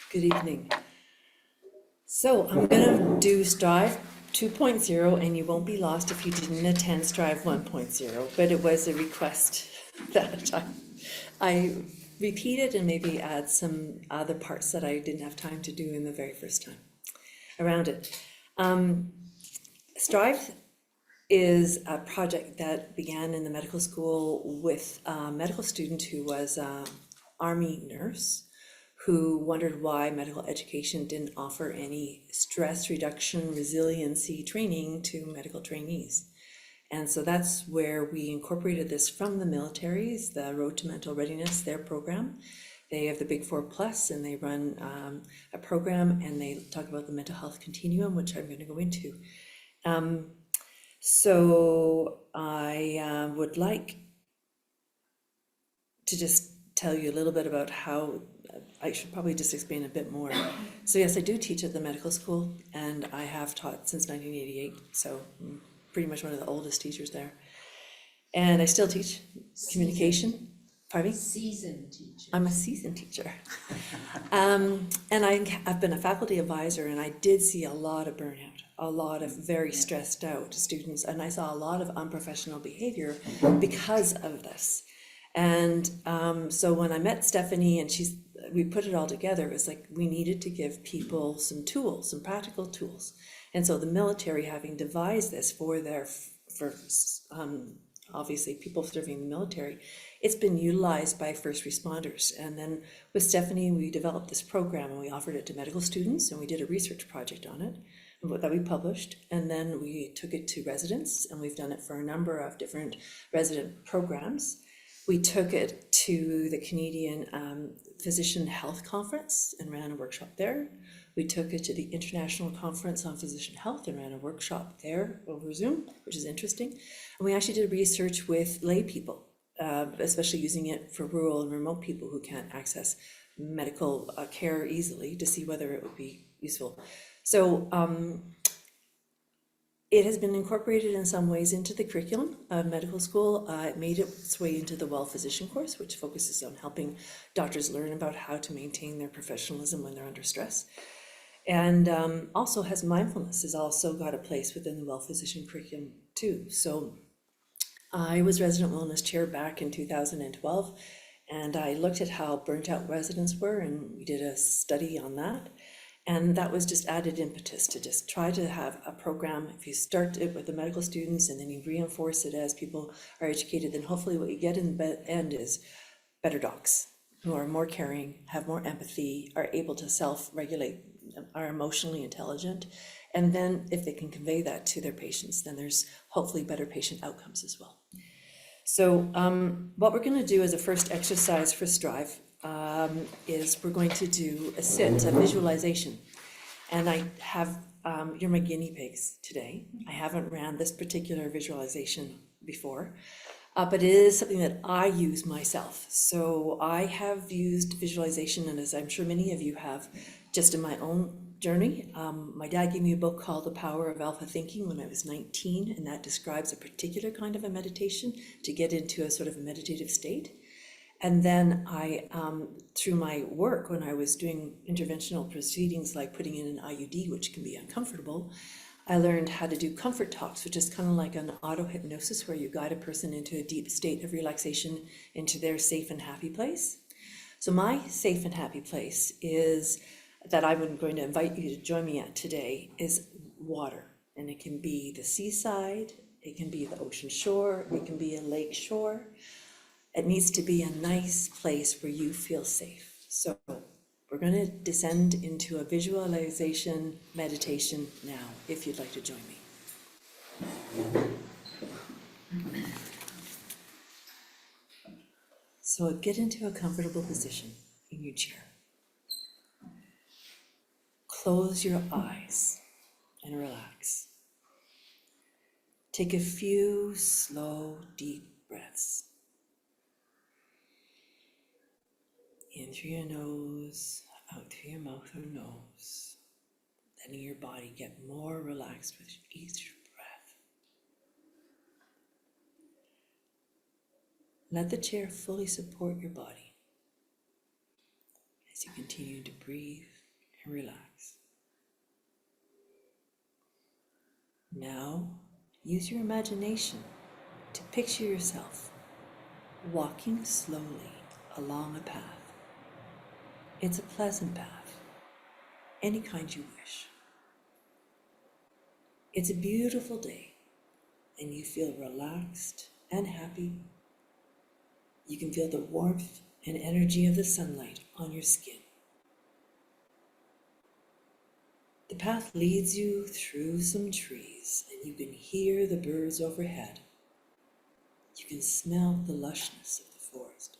Good evening. So I'm going to do Strive 2.0, and you won't be lost if you didn't attend Strive 1.0, but it was a request that I repeated and maybe add some other parts that I didn't have time to do in the very first time around it. Strive is a project that began in the medical school with a medical student who was an army nurse who wondered why medical education didn't offer any stress reduction resiliency training to medical trainees. And so that's where we incorporated this from the militaries, the Road to Mental Readiness, their program. They have the Big 4+, and they run a program, and they talk about the mental health continuum, which I'm going to go into. So I would like to just tell you a little bit about how I should probably just explain a bit more. So yes, I do teach at the medical school, and I have taught since 1988, so I'm pretty much one of the oldest teachers there. And I still teach communication. Pardon me? Seasoned teacher. I'm a seasoned teacher. And I've been a faculty advisor, and I did see a lot of burnout, a lot of very stressed out students, and I saw a lot of unprofessional behavior because of this. And so when I met Stephanie and we put it all together, it was like we needed to give people some tools, some practical tools. And so the military, having devised this for obviously people serving the military, it's been utilized by first responders. And then with Stephanie, we developed this program and we offered it to medical students, and we did a research project on it that we published. And then we took it to residents, and we've done it for a number of different resident programs. We took it to the Canadian Physician Health Conference and ran a workshop there. We took it to the International Conference on Physician Health and ran a workshop there over Zoom, which is interesting. And we actually did research with lay people, especially using it for rural and remote people who can't access medical care easily, to see whether it would be useful. So it has been incorporated in some ways into the curriculum of medical school. It made its way into the Well Physician course, which focuses on helping doctors learn about how to maintain their professionalism when they're under stress. And also has mindfulness, has also got a place within the Well Physician curriculum too. So I was resident wellness chair back in 2012, and I looked at how burnt out residents were, and we did a study on that. And that was just added impetus to just try to have a program. If you start it with the medical students and then you reinforce it as people are educated, then hopefully what you get in the end is better docs who are more caring, have more empathy, are able to self-regulate, are emotionally intelligent. And then if they can convey that to their patients, then there's hopefully better patient outcomes as well. So what we're going to do as a first exercise for Strive is we're going to do a visualization. And I have, you're my guinea pigs today. I haven't ran this particular visualization before, but it is something that I use myself. So I have used visualization, and as I'm sure many of you have, just in my own journey. My dad gave me a book called The Power of Alpha Thinking when I was 19, and that describes a particular kind of a meditation to get into a sort of meditative state. And then I, through my work, when I was doing interventional proceedings like putting in an IUD, which can be uncomfortable, I learned how to do comfort talks, which is kind of like an auto-hypnosis where you guide a person into a deep state of relaxation, into their safe and happy place. So my safe and happy place is, that I'm going to invite you to join me at today, is water. And it can be the seaside, it can be the ocean shore, it can be a lake shore. It needs to be a nice place where you feel safe. So we're going to descend into a visualization meditation now, if you'd like to join me. So get into a comfortable position in your chair. Close your eyes and relax. Take a few slow, deep breaths. In through your nose, out through your mouth or nose, letting your body get more relaxed with each breath. Let the chair fully support your body as you continue to breathe and relax. Now, use your imagination to picture yourself walking slowly along a path. It's a pleasant path, any kind you wish. It's a beautiful day, and you feel relaxed and happy. You can feel the warmth and energy of the sunlight on your skin. The path leads you through some trees, and you can hear the birds overhead. You can smell the lushness of the forest.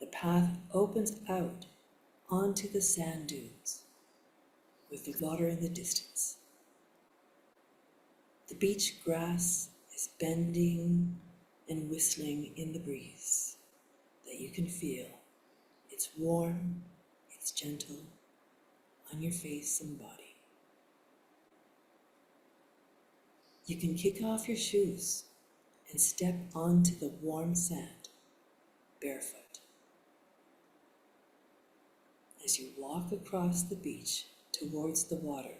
The path opens out onto the sand dunes with the water in the distance. The beach grass is bending and whistling in the breeze that you can feel. It's warm, it's gentle on your face and body. You can kick off your shoes and step onto the warm sand barefoot. As you walk across the beach towards the water,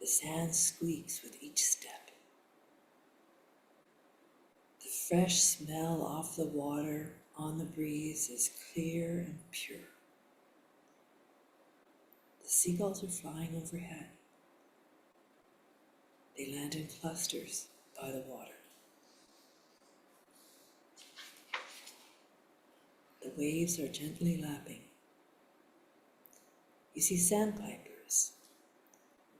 the sand squeaks with each step. The fresh smell off the water on the breeze is clear and pure. The seagulls are flying overhead. They land in clusters by the water. The waves are gently lapping. You see sandpipers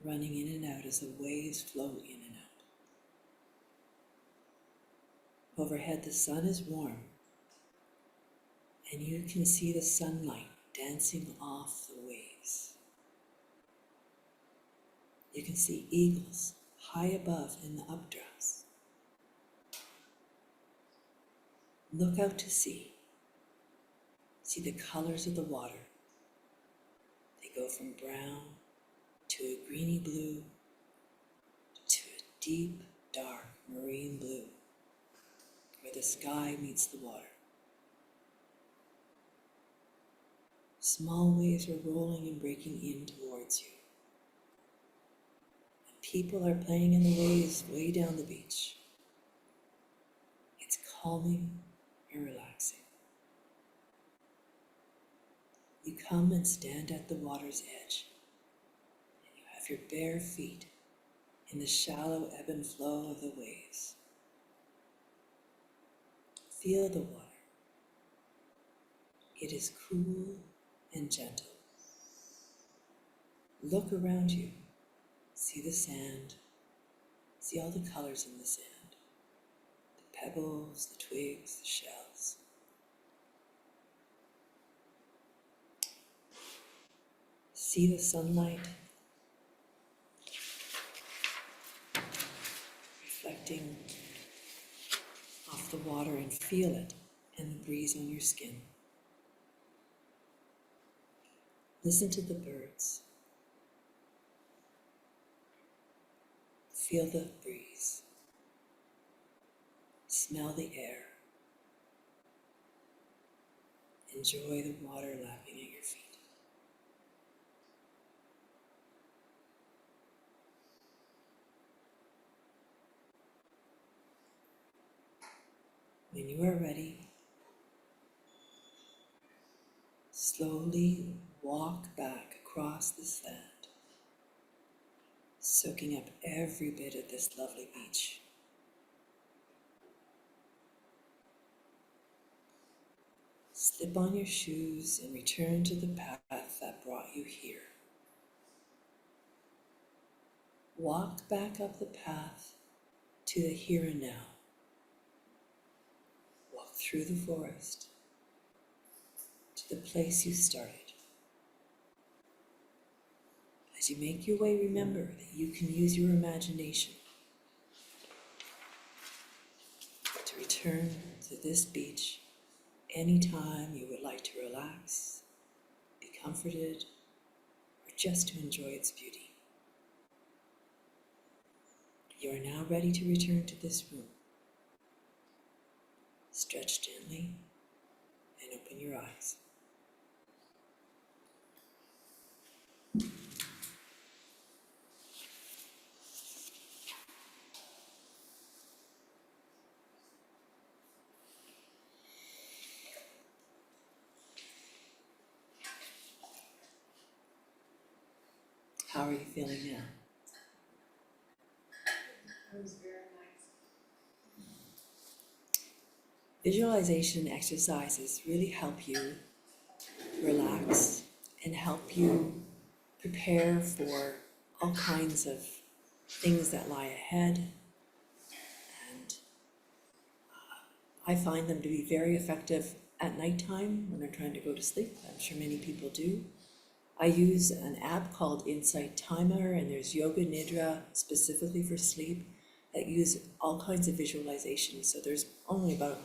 running in and out as the waves flow in and out. Overhead, the sun is warm, and you can see the sunlight dancing off the waves. You can see eagles high above in the updrafts. Look out to sea. See the colors of the water. They go from brown to a greeny blue to a deep, dark marine blue, where the sky meets the water. Small waves are rolling and breaking in towards you. And people are playing in the waves way down the beach. It's calming and relaxing. You come and stand at the water's edge, and you have your bare feet in the shallow ebb and flow of the waves. Feel the water. It is cool and gentle. Look around you. See the sand. See all the colors in the sand. The pebbles, the twigs, the shells. See the sunlight reflecting off the water, and feel it and the breeze on your skin. Listen to the birds. Feel the breeze. Smell the air. Enjoy the water lapping at your feet. When you are ready, slowly walk back across the sand, soaking up every bit of this lovely beach. Slip on your shoes and return to the path that brought you here. Walk back up the path to the here and now. Walk through the forest to the place you started. As you make your way, remember that you can use your imagination to return to this beach anytime you would like to relax, be comforted, or just to enjoy its beauty. You are now ready to return to this room. Stretch gently and open your eyes. are you feeling now? It was very nice. Visualization exercises really help you relax and help you prepare for all kinds of things that lie ahead. And I find them to be very effective at nighttime when they're trying to go to sleep. I'm sure many people do. I use an app called Insight Timer, and there's Yoga Nidra specifically for sleep that use all kinds of visualizations. So there's only about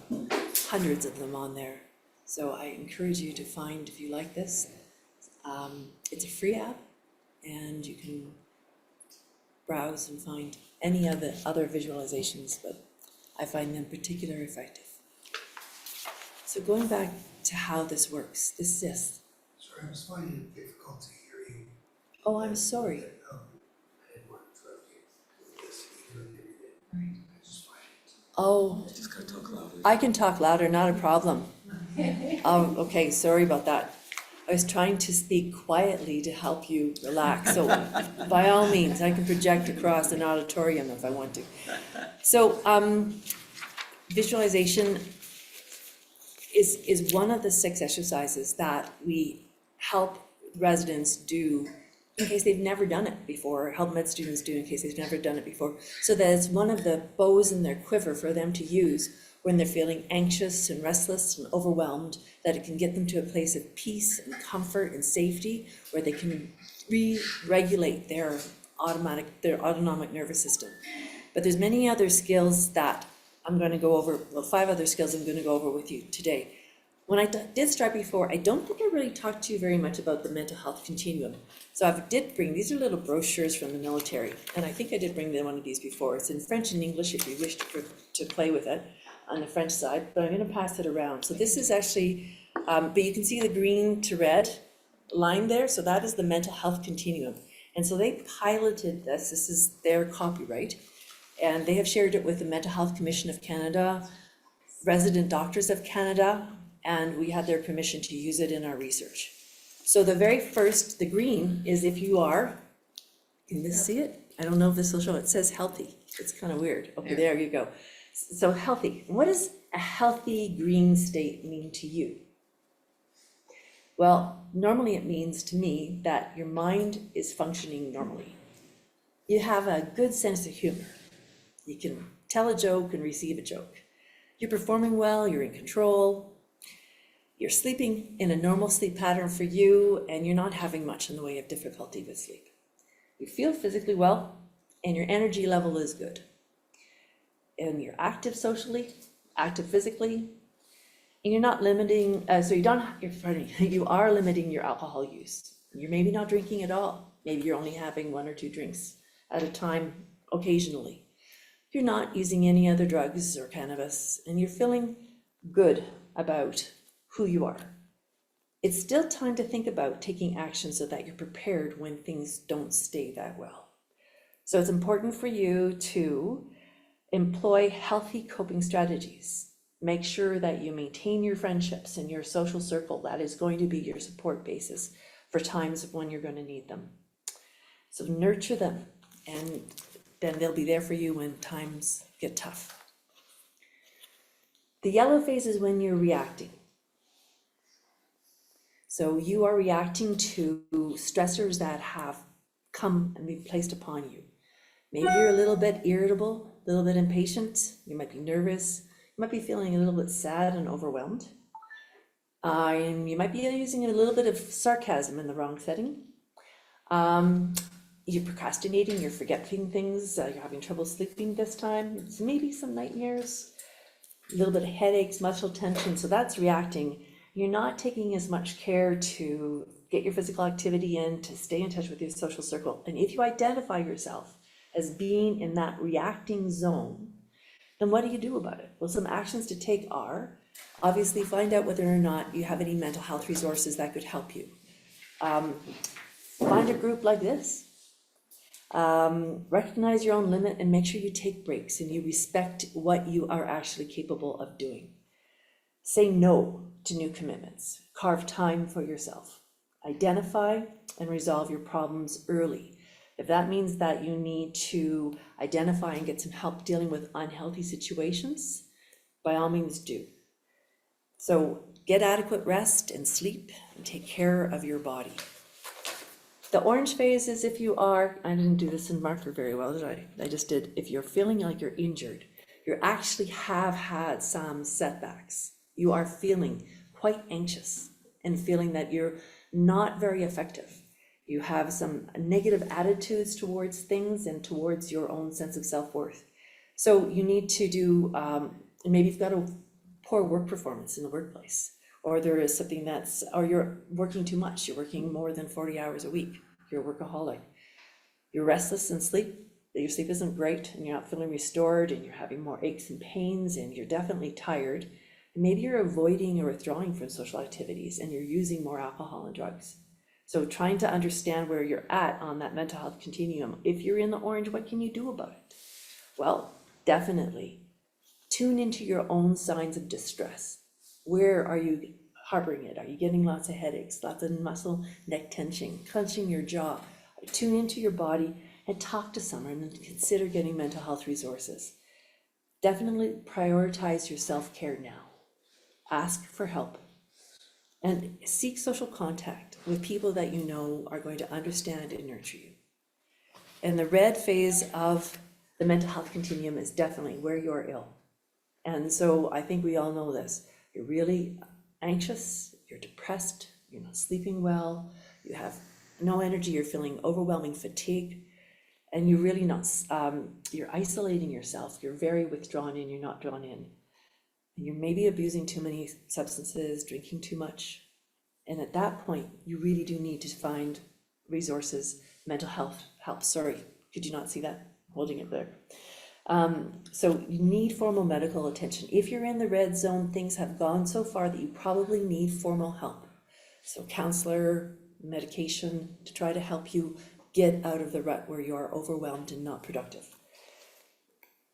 hundreds of them on there. So I encourage you to find, if you like this, it's a free app, and you can browse and find any other visualizations, but I find them particularly effective. So going back to how this works, this is this. Sorry, I was finding it difficult to hear you. Oh, I'm sorry. I didn't want to interrupt you with the speaker and everything. I just find it. Oh, Just gotta talk louder. I can talk louder, not a problem. Oh, okay, sorry about that. I was trying to speak quietly to help you relax, so by all means, I can project across an auditorium if I want to. So, visualization is one of the 6 exercises that we help residents do in case they've never done it before, or help med students do in case they've never done it before, so that it's one of the bows in their quiver for them to use when they're feeling anxious and restless and overwhelmed, that it can get them to a place of peace and comfort and safety where they can re-regulate their autonomic nervous system. But there's many other skills that I'm going to go over, well, 5 other skills I'm going to go over with you today. When I did start before, I don't think I really talked to you very much about the mental health continuum. So I did bring, these are little brochures from the military, and I think I did bring one of these before. It's in French and English if you wish to play with it on the French side, but I'm going to pass it around. So this is actually, but you can see the green to red line there, so that is the mental health continuum. And so they piloted this is their copyright, and they have shared it with the Mental Health Commission of Canada, Resident Doctors of Canada, and we had their permission to use it in our research. So the very first, the green, is if you are, can this see it? I don't know if this will show, it says healthy. It's kind of weird. Okay, there you go. So healthy. What does a healthy green state mean to you? Well, normally it means to me that your mind is functioning normally. You have a good sense of humor. You can tell a joke and receive a joke. You're performing well, you're in control. You're sleeping in a normal sleep pattern for you, and you're not having much in the way of difficulty with sleep. You feel physically well, and your energy level is good. And you're active socially, active physically, and you're not limiting, you are limiting your alcohol use. You're maybe not drinking at all. Maybe you're only having 1 or 2 drinks at a time occasionally. You're not using any other drugs or cannabis, and you're feeling good about who you are. It's still time to think about taking action so that you're prepared when things don't stay that well. So it's important for you to employ healthy coping strategies. Make sure that you maintain your friendships and your social circle. That is going to be your support basis for times of when you're going to need them. So nurture them, and then they'll be there for you when times get tough. The yellow phase is when you're reacting. So you are reacting to stressors that have come and been placed upon you. Maybe you're a little bit irritable, a little bit impatient. You might be nervous. You might be feeling a little bit sad and overwhelmed. And you might be using a little bit of sarcasm in the wrong setting. You're procrastinating, you're forgetting things, you're having trouble sleeping this time. It's maybe some nightmares, a little bit of headaches, muscle tension. So that's reacting. You're not taking as much care to get your physical activity in, to stay in touch with your social circle. And if you identify yourself as being in that reacting zone, then what do you do about it? Well, some actions to take are, obviously find out whether or not you have any mental health resources that could help you. Find a group like this. Recognize your own limit and make sure you take breaks and you respect what you are actually capable of doing. Say no to new commitments. Carve time for yourself. Identify and resolve your problems early. If that means that you need to identify and get some help dealing with unhealthy situations, by all means do. So get adequate rest and sleep and take care of your body. The orange phase is if you are, I didn't do this in marker very well, did I? I just did. If you're feeling like you're injured, you actually have had some setbacks. You are feeling quite anxious and feeling that you're not very effective. You have some negative attitudes towards things and towards your own sense of self-worth. So you need to do, maybe you've got a poor work performance in the workplace, or there is something that's, or you're working too much, you're working more than 40 hours a week, you're a workaholic. You're restless in sleep, your sleep isn't great, and you're not feeling restored, and you're having more aches and pains, and you're definitely tired. And maybe you're avoiding or withdrawing from social activities, and you're using more alcohol and drugs. So trying to understand where you're at on that mental health continuum. If you're in the orange, what can you do about it? Well, definitely tune into your own signs of distress. Where are you harboring it? Are you getting lots of headaches, lots of muscle neck tension, clenching your jaw? Tune into your body and talk to someone and consider getting mental health resources. Definitely prioritize your self-care now. Ask for help and seek social contact with people that you know are going to understand and nurture you. And the red phase of the mental health continuum is definitely where you're ill. And so I think we all know this. You're really anxious, you're depressed, you're not sleeping well, you have no energy, you're feeling overwhelming fatigue, and you're really not, you're isolating yourself, you're very withdrawn in, you're not drawn in. And you're maybe abusing too many substances, drinking too much. And at that point, you really do need to find resources, mental health help. Sorry, could you not see that? I'm holding it there. So you need formal medical attention. If you're in the red zone, things have gone so far that you probably need formal help. So counselor, medication to try to help you get out of the rut where you're overwhelmed and not productive.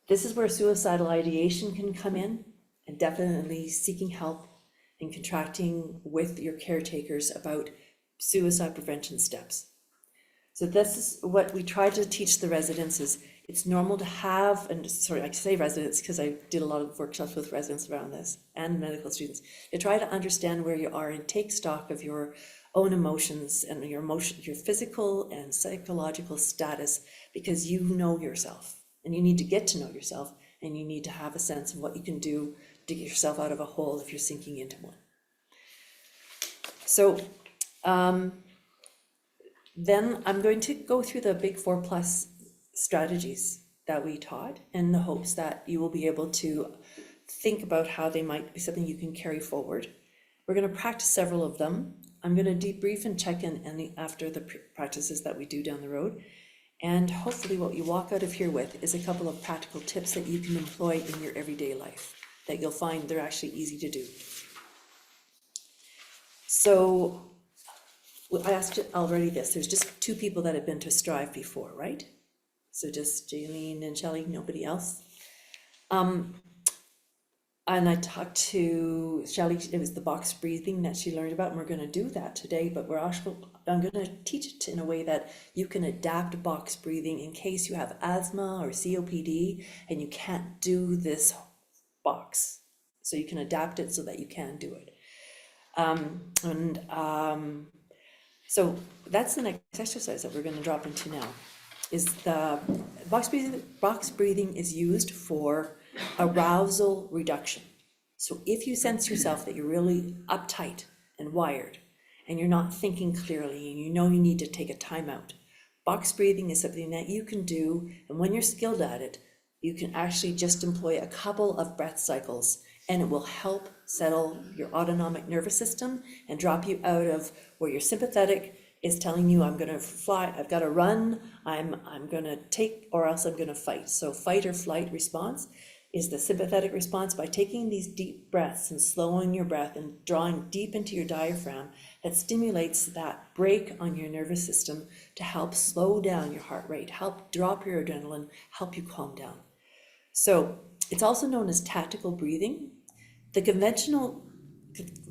This is where suicidal ideation can come in, and definitely seeking help and contracting with your caretakers about suicide prevention steps. So this is what we try to teach the residents is it's normal to have, and sorry, I say residents because I did a lot of workshops with residents around this and medical students, to try to understand where you are and take stock of your own emotions and your physical and psychological status, because you know yourself and you need to get to know yourself, and you need to have a sense of what you can do to get yourself out of a hole if you're sinking into one. So then I'm going to go through the big 4+ strategies that we taught in the hopes that you will be able to think about how they might be something you can carry forward. We're going to practice several of them. I'm going to debrief and check in after the practices that we do down the road. And hopefully what you walk out of here with is a couple of practical tips that you can employ in your everyday life that you'll find they're actually easy to do. So I asked you already this, there's just 2 people that have been to Strive before, right? So just Jaylene and Shelley, nobody else. And I talked to Shelley, it was the box breathing that she learned about, and we're going to do that today, but I'm going to teach it in a way that you can adapt box breathing in case you have asthma or COPD and you can't do this box. So you can adapt it so that you can do it. So that's the next exercise that we're going to drop into now. Is the box breathing. Box breathing is used for arousal reduction. So if you sense yourself that you're really uptight and wired and you're not thinking clearly and you know you need to take a timeout, box breathing is something that you can do, and when you're skilled at it, you can actually just employ a couple of breath cycles, and it will help settle your autonomic nervous system and drop you out of where your sympathetic is telling you, I'm going to fly, I've got to run, I'm going to take, or else I'm going to fight. So fight or flight response is the sympathetic response. By taking these deep breaths and slowing your breath and drawing deep into your diaphragm, that stimulates that brake on your nervous system to help slow down your heart rate, help drop your adrenaline, help you calm down. So it's also known as tactical breathing. The conventional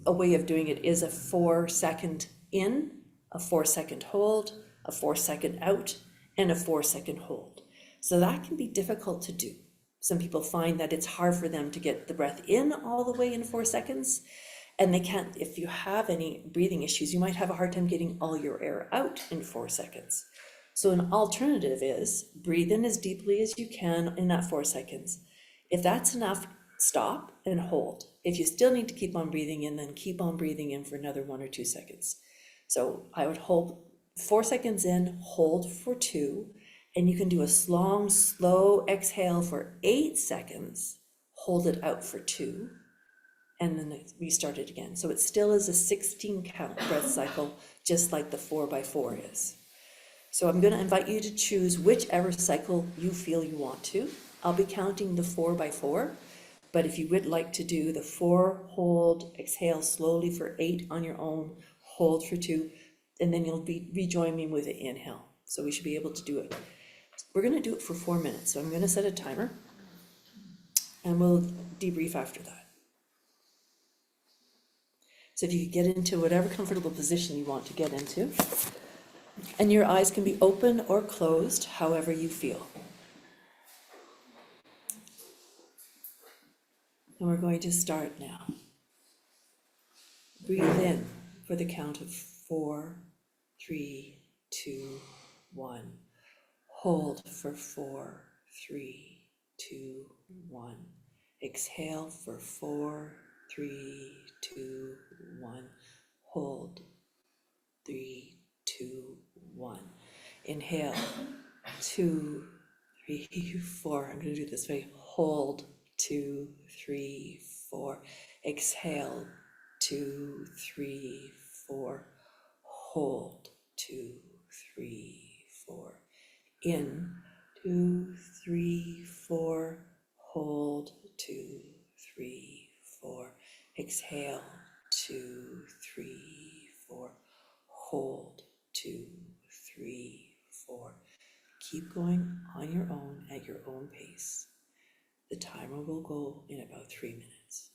way of doing it is a 4-second in, a 4-second hold, a 4-second out, and a 4-second hold. So that can be difficult to do. Some people find that it's hard for them to get the breath in all the way in 4 seconds, and they can't, if you have any breathing issues, you might have a hard time getting all your air out in 4 seconds. So an alternative is breathe in as deeply as you can in that 4 seconds. If that's enough, stop and hold. If you still need to keep on breathing in, then keep on breathing in for another 1 or 2 seconds. So I would hold 4 seconds in, hold for 2, and you can do a long, slow exhale for 8 seconds, hold it out for 2, and then restart it again. So it still is a 16 count breath cycle, just like the 4x4 is. So I'm going to invite you to choose whichever cycle you feel you want to. I'll be counting the 4x4, but if you would like to do the 4, hold, exhale slowly for 8 on your own, hold for 2, and then you'll rejoin me with an inhale. So we should be able to do it. We're going to do it for 4 minutes. So I'm going to set a timer, and we'll debrief after that. So if you could get into whatever comfortable position you want to get into, and your eyes can be open or closed, however you feel. And we're going to start now. Breathe in for the count of 4, 3, 2, 1. Hold for 4, 3, 2, 1. Exhale for 4, 3, 2, 1. Hold. 3, 2, 1. Inhale. 2, 3, 4. I'm going to do it this way. Hold. 2, 3, 4. Exhale. 2, 3, 4. Hold. 2, 3, 4. In. 2, 3, 4. Hold. 2, 3, 4. Exhale. 2, 3, 4. Hold. 2, 3, 4. Keep going on your own at your own pace. The timer will go in about 3 minutes.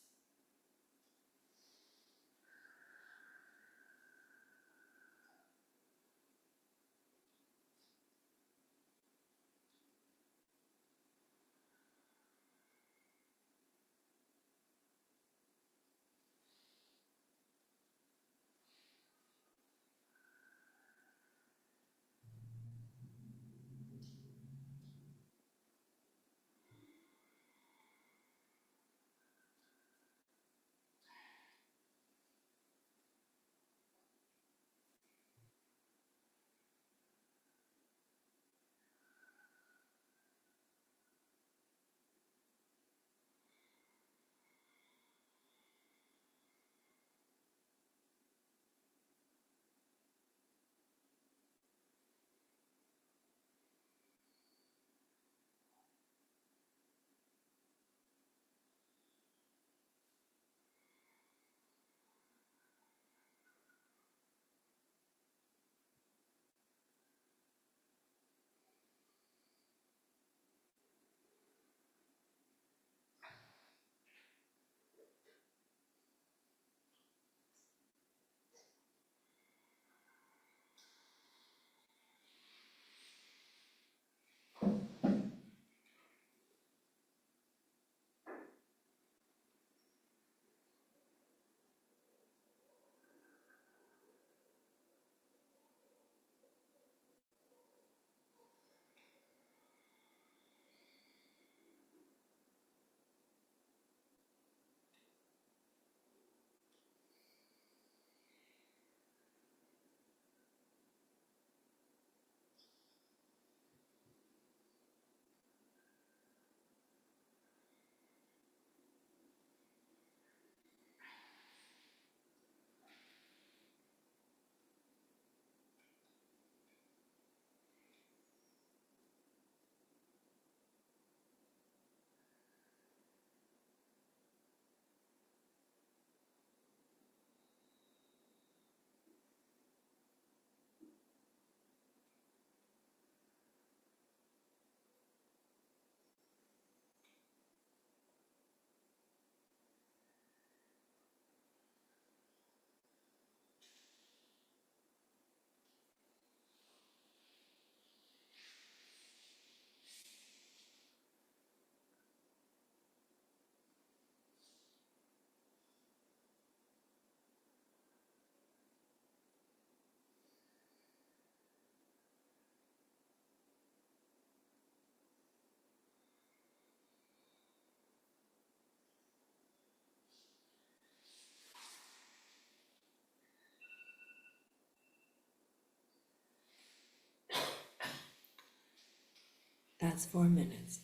That's 4 minutes.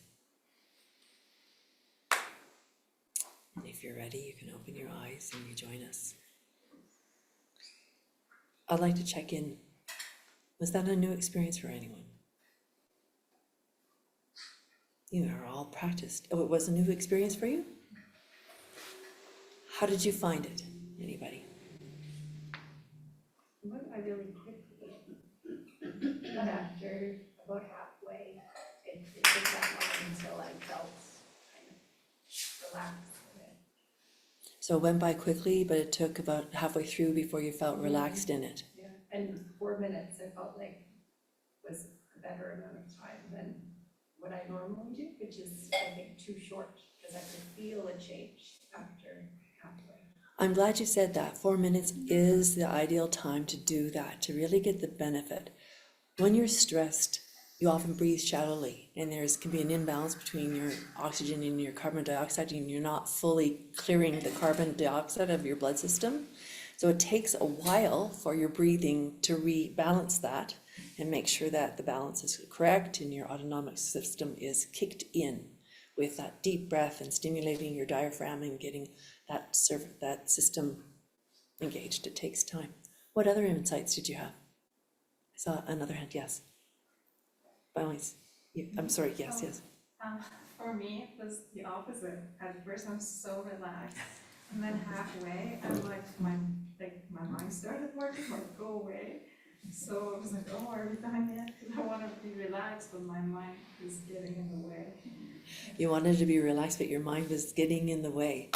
And if you're ready, you can open your eyes and rejoin us. I'd like to check in. Was that a new experience for anyone? You are all practiced. Oh, it was a new experience for you? How did you find it? Anybody? It went by really quickly, but after about halfway, it took that long until I felt kind of relaxed with it. So it went by quickly, but it took about halfway through before you felt relaxed in it. Yeah, and 4 minutes I felt like was a better amount of time than what I normally do, which is I think too short, because I could feel a change after halfway. I'm glad you said that. 4 minutes is the ideal time to do that, to really get the benefit. When you're stressed, you often breathe shallowly, and can be an imbalance between your oxygen and your carbon dioxide, and you're not fully clearing the carbon dioxide of your blood system. So it takes a while for your breathing to rebalance that and make sure that the balance is correct and your autonomic system is kicked in with that deep breath and stimulating your diaphragm and getting that system engaged. It takes time. What other insights did you have? I saw another hand. Yes. By all means. I'm sorry. Yes. Yes. For me, it was the opposite. At first, I'm so relaxed, and then halfway, I'm like my mind started working, like go away. So I was like, oh, are we done yet? Because I want to be relaxed, but my mind is getting in the way. You wanted to be relaxed, but your mind was getting in the way.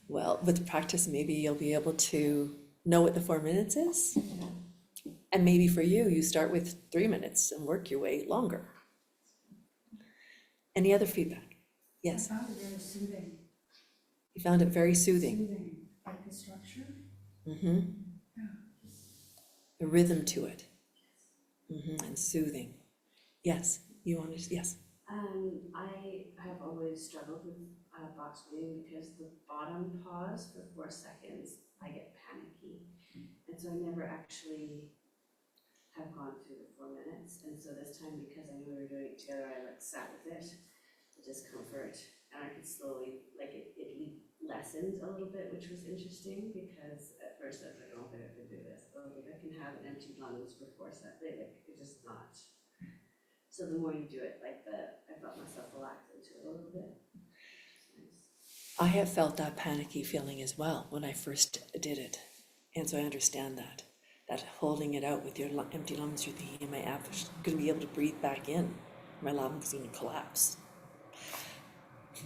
Well, with practice, maybe you'll be able to know what the 4 minutes is. And maybe for you, you start with 3 minutes and work your way longer. Any other feedback? Yes, I found it very soothing. you found it very soothing. Soothing, like the structure. Mm-hmm. Yeah. The rhythm to it. Mm-hmm. And soothing. Yes, you wanted to, yes. I have always struggled with box breathing because the bottom pause for 4 seconds, I get panicky. And so I never actually have gone through the 4 minutes. And so this time, because I knew we were doing it together, I sat with it, the discomfort, and I could slowly, it lessened a little bit, which was interesting because at first I was like, I don't think I could do this. I don't think I can have an empty lungs for 4 seconds. It's just not. So the more you do it, I felt myself relax into it a little bit. I have felt that panicky feeling as well when I first did it. And so I understand that holding it out with your empty lungs, you're thinking, am I going to be able to breathe back in? My lungs going to collapse.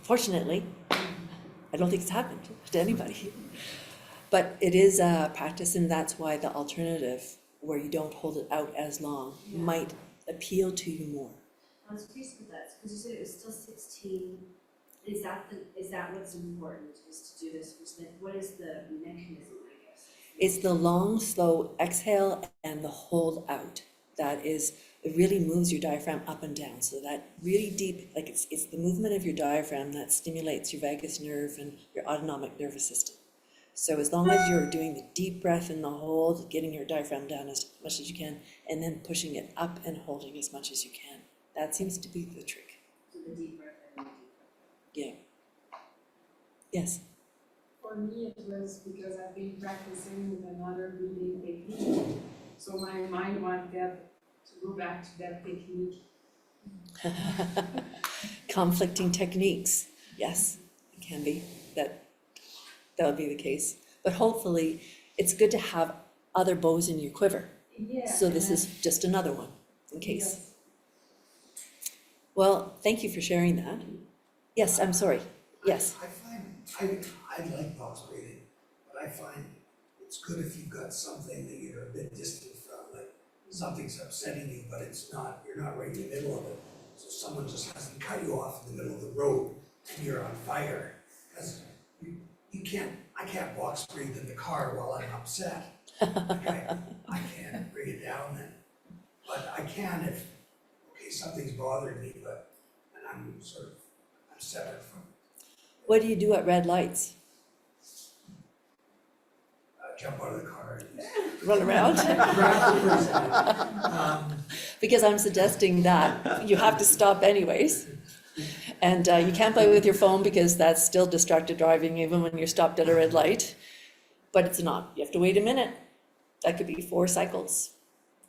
Fortunately, I don't think it's happened to anybody. But it is a practice, and that's why the alternative, where you don't hold it out as long, might appeal to you more. I was curious about that because you said it was still 16. Is that what's important? Is to do this? What is the mechanism? I guess It's the long, slow exhale and the hold out. It really moves your diaphragm up and down. So that really deep, it's the movement of your diaphragm that stimulates your vagus nerve and your autonomic nervous system. So as long as you're doing the deep breath and the hold, getting your diaphragm down as much as you can, and then pushing it up and holding as much as you can, that seems to be the trick. So the deep breath and the deep breath. Yeah. Yes. For me, it was because I've been practicing with another breathing technique. So my mind wanted to go back to that technique. Conflicting techniques. Yes, it can be. That would be the case. But hopefully, it's good to have other bows in your quiver. Yeah. So this is just another one, in case. Well, thank you for sharing that. Yes, I'm sorry. Yes. I like box breathing, but I find it's good if you've got something that you're a bit distant from, like something's upsetting you, but you're not right in the middle of it. So someone just hasn't cut you off in the middle of the road and you're on fire. Because I can't box breathe in the car while I'm upset. I can't bring it down then. But I can if, something's bothering me, and I'm separate from it. What do you do at red lights? Jump out of the car and run around. Grab the person. Because I'm suggesting that you have to stop anyways. And you can't play with your phone because that's still distracted driving even when you're stopped at a red light. But it's not. You have to wait a minute. That could be 4 cycles.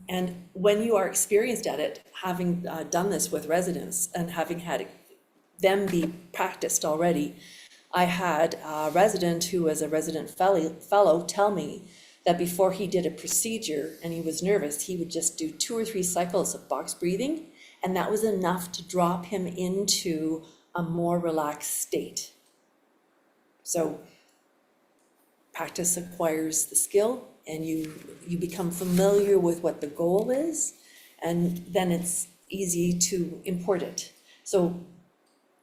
And when you are experienced at it, having done this with residents and having had them be practiced already, I had a resident who was a resident fellow tell me that before he did a procedure and he was nervous, he would just do 2 or 3 cycles of box breathing, and that was enough to drop him into a more relaxed state. So practice acquires the skill, and you become familiar with what the goal is, and then it's easy to import it. So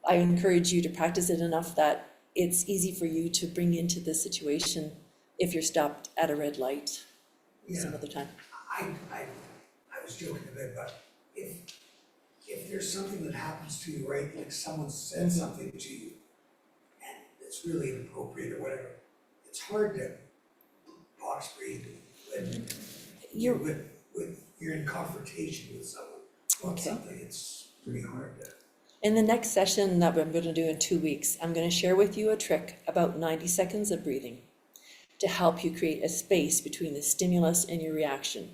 I encourage you to practice it enough that it's easy for you to bring into the situation if you're stopped at a red light some Yeah. other time. I was joking a bit, but if there's something that happens to you, right, like someone said something to you, and it's really inappropriate or whatever, it's hard to box breathe when you're in confrontation with someone about Okay. something. It's pretty hard to. In the next session that I'm going to do in 2 weeks, I'm going to share with you a trick about 90 seconds of breathing to help you create a space between the stimulus and your reaction.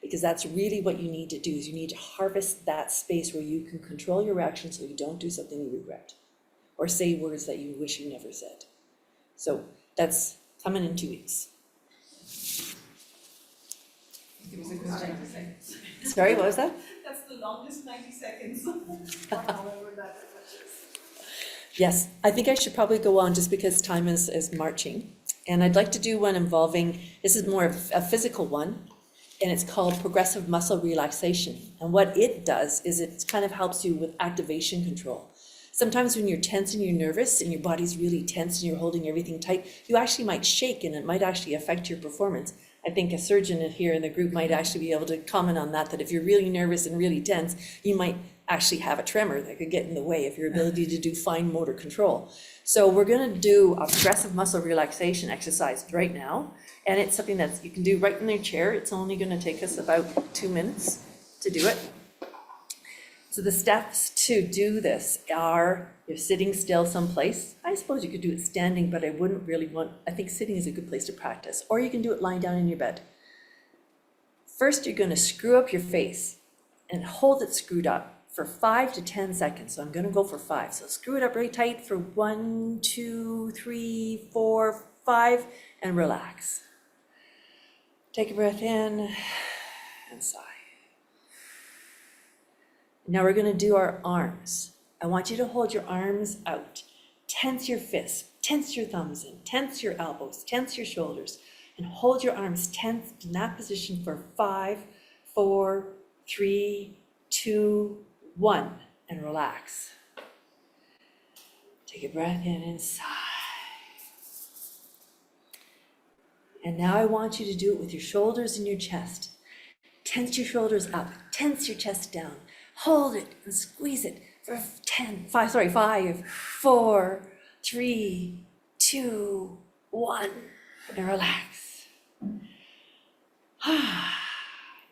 Because that's really what you need to do, is you need to harvest that space where you can control your reaction so you don't do something you regret or say words that you wish you never said. So that's coming in 2 weeks. It was a good 90 seconds. Sorry, what was that? That's the longest 90 seconds. However that touches. Yes, I think I should probably go on just because time is marching. And I'd like to do one involving, this is more of a physical one, and it's called progressive muscle relaxation. And what it does is it kind of helps you with activation control. Sometimes when you're tense and you're nervous and your body's really tense and you're holding everything tight, you actually might shake and it might actually affect your performance. I think a surgeon here in the group might actually be able to comment on that, that if you're really nervous and really tense, you might actually have a tremor that could get in the way of your ability to do fine motor control. So we're gonna do a progressive muscle relaxation exercise right now. And it's something that you can do right in your chair. It's only gonna take us about 2 minutes to do it. So the steps to do this are, you're sitting still someplace. I suppose you could do it standing, but I wouldn't really want, I think sitting is a good place to practice. Or you can do it lying down in your bed. First, you're gonna screw up your face and hold it screwed up for 5 to 10 seconds. So I'm gonna go for 5. So screw it up really tight for 1, 2, 3, 4, 5, and relax. Take a breath in and sigh. Now we're gonna do our arms. I want you to hold your arms out. Tense your fists, tense your thumbs in, tense your elbows, tense your shoulders, and hold your arms tensed in that position for 5, 4, 3, 2, 1, and relax. Take a breath in and sigh. And now I want you to do it with your shoulders and your chest. Tense your shoulders up, tense your chest down. Hold it and squeeze it for 5, 4, 3, 2, 1, and relax.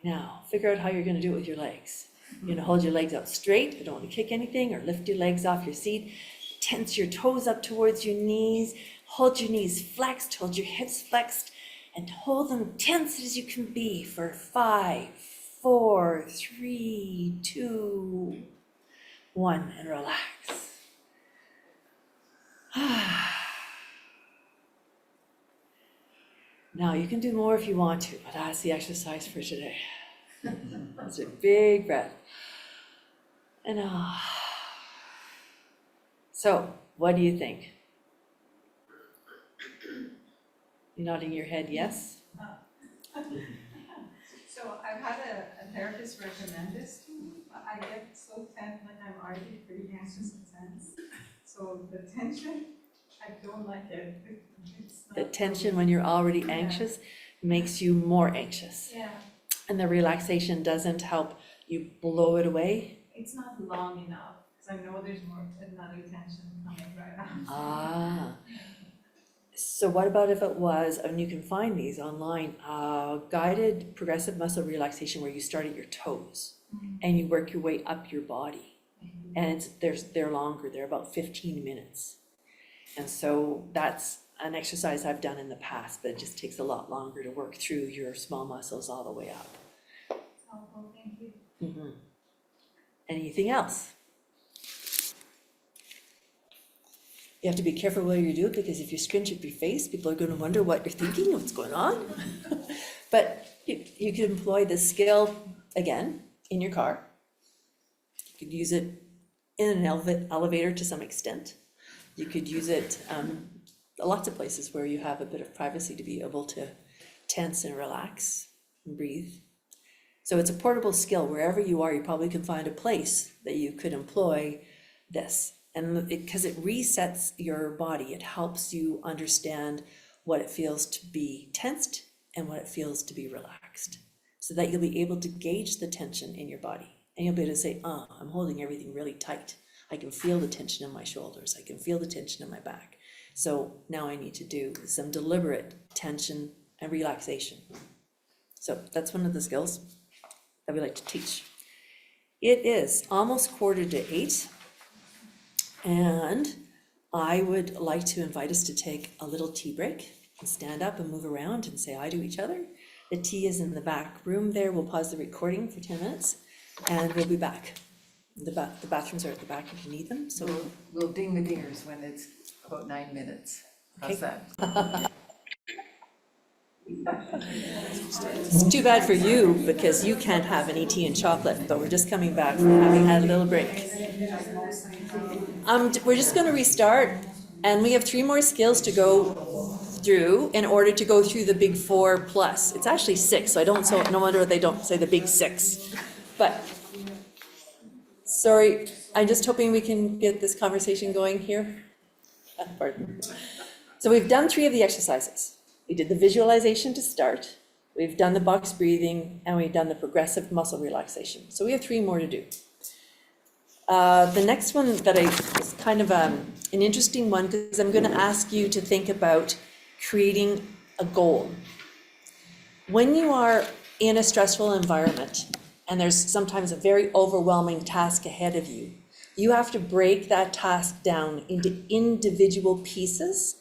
Now, figure out how you're gonna do it with your legs. You're gonna hold your legs up straight. You don't want to kick anything or lift your legs off your seat. Tense your toes up towards your knees. Hold your knees flexed, hold your hips flexed, and hold them tense as you can be for 5, 4, 3, 2, 1, and relax. Now you can do more if you want to, but that's the exercise for today. That's a big breath. And so, what do you think? You're nodding your head yes? So I've had a therapist recommend this to me, but I get so tense, like I'm already pretty anxious and tense. So the tension, I don't like it. It's not The tension when you're already anxious makes you more anxious. Yeah, And the relaxation doesn't help you blow it away. it's not long enough, because I know there's more, another tension coming right now. Ah. So what about if it was, and you can find these online, guided progressive muscle relaxation where you start at your toes and you work your way up your body. And they're longer, they're about 15 minutes. And so that's an exercise I've done in the past, but it just takes a lot longer to work through your small muscles all the way up. Helpful, thank you. Mhm. Anything else? You have to be careful where you do it, because if you scrunch up your face, people are going to wonder what you're thinking, what's going on. But you can employ this skill, again, in your car. You could use it in an elevator to some extent. You could use it lots of places where you have a bit of privacy to be able to tense and relax and breathe. So it's a portable skill. Wherever you are, you probably can find a place that you could employ this. And because it resets your body, it helps you understand what it feels to be tensed and what it feels to be relaxed, so that you'll be able to gauge the tension in your body. And you'll be able to say, I'm holding everything really tight. I can feel the tension in my shoulders. I can feel the tension in my back. So now I need to do some deliberate tension and relaxation. So that's one of the skills that we like to teach. It is almost 7:45, and I would like to invite us to take a little tea break and stand up and move around and say hi to each other. The tea is in the back room there. We'll pause the recording for 10 minutes and we'll be back. The bathrooms are at the back if you need them, so. We'll ding the dingers when it's about 9 minutes. How's Okay. that? It's too bad for you, because you can't have any tea and chocolate, but we're just coming back from having had a little break. We're just gonna restart, and we have 3 more skills to go through in order to go through the big 4 plus. It's actually 6, so no wonder they don't say the big 6. But, sorry, I'm just hoping we can get this conversation going here. Pardon. So we've done 3 of the exercises. We did the visualization to start, we've done the box breathing, and we've done the progressive muscle relaxation. So we have 3 more to do. The next one that is kind of an interesting one, because I'm going to ask you to think about creating a goal. When you are in a stressful environment, and there's sometimes a very overwhelming task ahead of you, you have to break that task down into individual pieces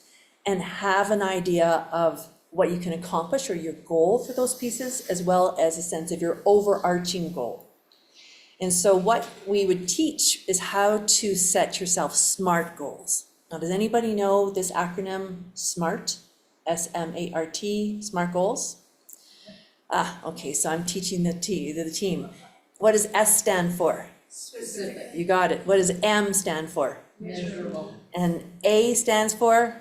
and have an idea of what you can accomplish or your goal for those pieces, as well as a sense of your overarching goal. And so what we would teach is how to set yourself SMART goals. Now, does anybody know this acronym SMART? S-M-A-R-T, SMART goals? Okay, so I'm teaching the team. What does S stand for? Specific. You got it. What does M stand for? Measurable. And A stands for?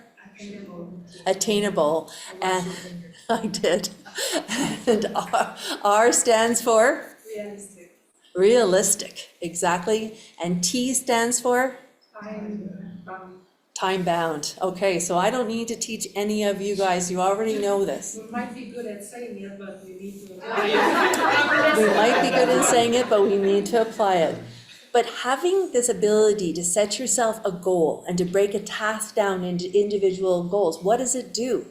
Attainable. And I did. And R stands for? Realistic. Realistic, exactly. And T stands for? Time bound. Time bound. Okay, so I don't need to teach any of you guys. You already know this. We might be good at saying it, but we need to. We might be good in saying it, but we need to apply it. But having this ability to set yourself a goal and to break a task down into individual goals, what does it do?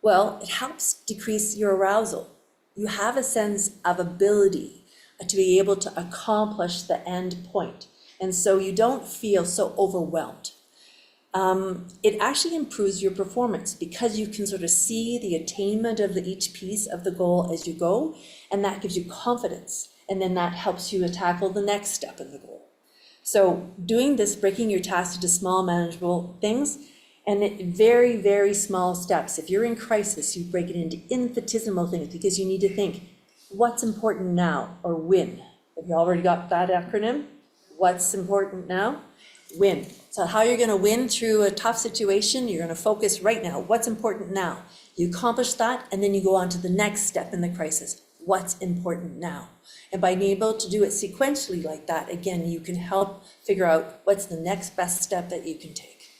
Well, it helps decrease your arousal. You have a sense of ability to be able to accomplish the end point. And so you don't feel so overwhelmed. It actually improves your performance because you can sort of see the attainment of each piece of the goal as you go, and that gives you confidence. And then that helps you to tackle the next step of the goal. So doing this, breaking your task into small manageable things, and very, very small steps. If you're in crisis, you break it into infinitesimal things because you need to think, what's important now, or win? Have you already got that acronym? What's important now? Win. So how you're gonna win through a tough situation, you're gonna focus right now. What's important now? You accomplish that, and then you go on to the next step in the crisis. What's important now? And by being able to do it sequentially like that, again, you can help figure out what's the next best step that you can take.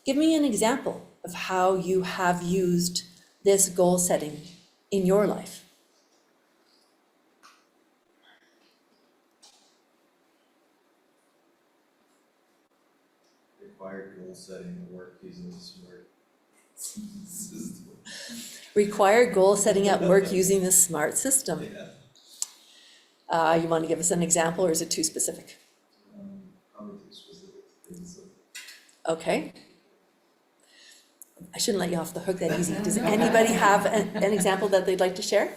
Give me an example of how you have used this goal setting in your life. Required goal setting at work using the SMART system. Required goal setting at work using the SMART system. Yeah. You want to give us an example, or is it too specific? I'm too specific things, so. Okay. I shouldn't let you off the hook that easy. Does anybody have an example that they'd like to share?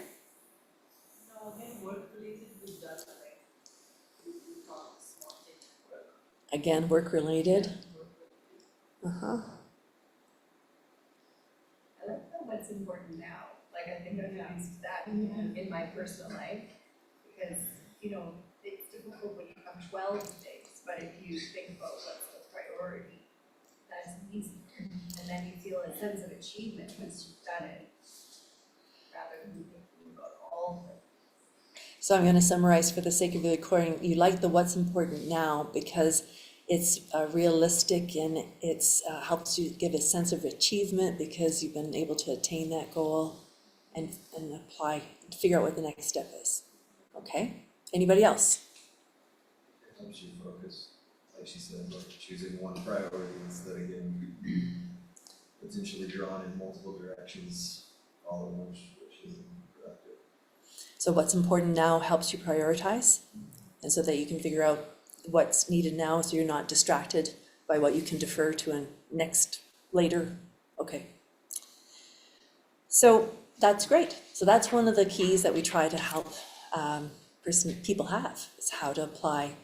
No, again, work related with that, like, we talk small things at work. Again, work related. Work related. Uh-huh. I like the what's important now, like I think I've used that in my personal life, because, you know, it's difficult when you have 12 things, but if you think about what's the priority, that's easy. And then you feel a sense of achievement once you've done it, rather than thinking about all of it. So I'm going to summarize for the sake of the recording. You like the what's important now because it's realistic, and it's helps you give a sense of achievement because you've been able to attain that goal and apply, figure out what the next step is. Okay? Anybody else? It helps you focus, like she said, like choosing one priority instead of getting potentially drawn in multiple directions all at once, which isn't productive. So what's important now helps you prioritize, and so that you can figure out what's needed now, so you're not distracted by what you can defer to a next later. Okay. So that's great. So that's one of the keys that we try to help people have, is how to apply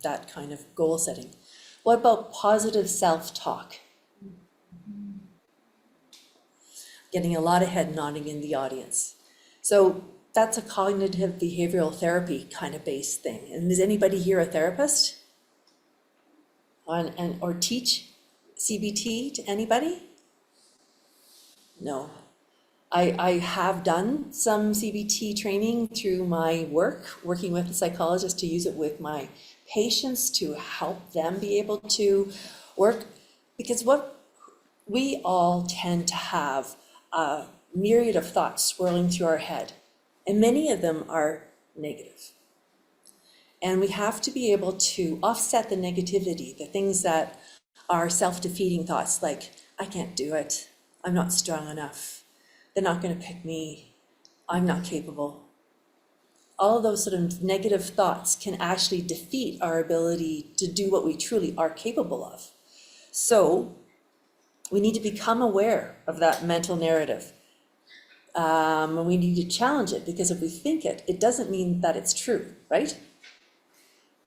that kind of goal setting. What about positive self-talk? Getting a lot of head nodding in the audience. So that's a cognitive behavioral therapy kind of based thing. And is anybody here a therapist? Or teach CBT to anybody? No. I have done some CBT training through my work, working with a psychologist to use it with my patients to help them be able to work. Because what we all tend to have a myriad of thoughts swirling through our head, and many of them are negative. And we have to be able to offset the negativity, the things that are self-defeating thoughts, like, I can't do it, I'm not strong enough, they're not going to pick me, I'm not capable. All of those sort of negative thoughts can actually defeat our ability to do what we truly are capable of. So we need to become aware of that mental narrative. And we need to challenge it, because if we think it, it doesn't mean that it's true, right?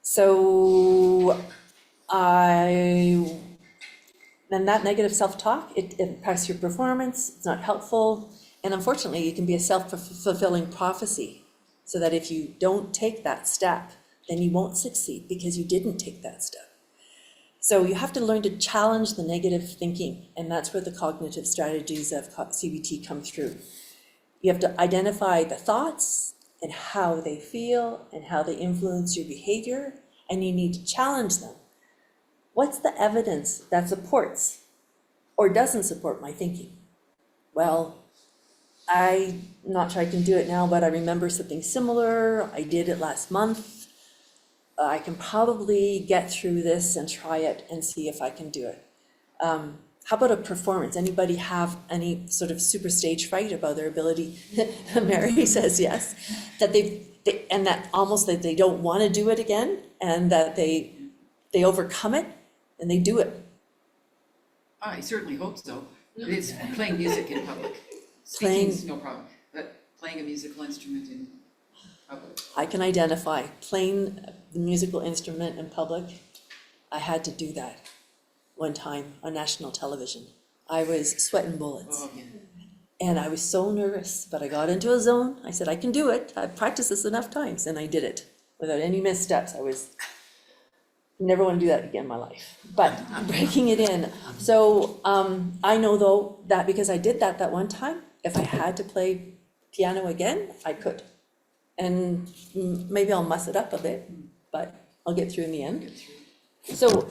So then that negative self-talk, it impacts your performance, it's not helpful, and unfortunately it can be a self-fulfilling prophecy, so that if you don't take that step, then you won't succeed because you didn't take that step. So you have to learn to challenge the negative thinking, and that's where the cognitive strategies of CBT come through. You have to identify the thoughts and how they feel and how they influence your behavior, and you need to challenge them. What's the evidence that supports or doesn't support my thinking? Well, I'm not sure I can do it now, but I remember something similar. I did it last month. I can probably get through this and try it and see if I can do it. How about a performance? Anybody have any sort of super stage fright about their ability? Mary says yes. That and that almost that they don't want to do it again, and that they overcome it and they do it. I certainly hope so. It's playing music in public. Playing- Speaking's no problem, but playing a musical instrument in public. I can identify playing the musical instrument in public. I had to do that one time on national television. I was sweating bullets. Oh, yeah. And I was so nervous, but I got into a zone. I said, I can do it. I've practiced this enough times, and I did it without any missteps. Never want to do that again in my life, but breaking it in. So I know though that because I did that one time, if I had to play piano again, I could. And maybe I'll mess it up a bit, but I'll get through in the end. So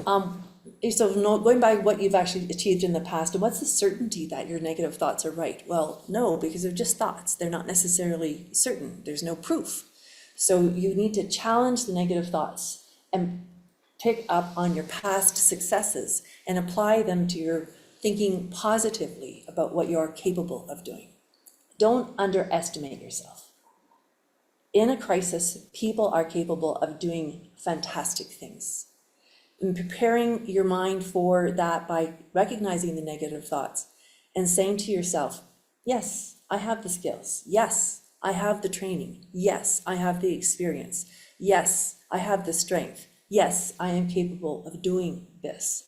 going by what you've actually achieved in the past, and what's the certainty that your negative thoughts are right? Well, no, because they're just thoughts. They're not necessarily certain. There's no proof. So you need to challenge the negative thoughts and pick up on your past successes and apply them to your thinking positively about what you're capable of doing. Don't underestimate yourself. In a crisis, people are capable of doing fantastic things. And preparing your mind for that by recognizing the negative thoughts and saying to yourself, yes, I have the skills. Yes, I have the training. Yes, I have the experience. Yes, I have the strength. Yes, I am capable of doing this.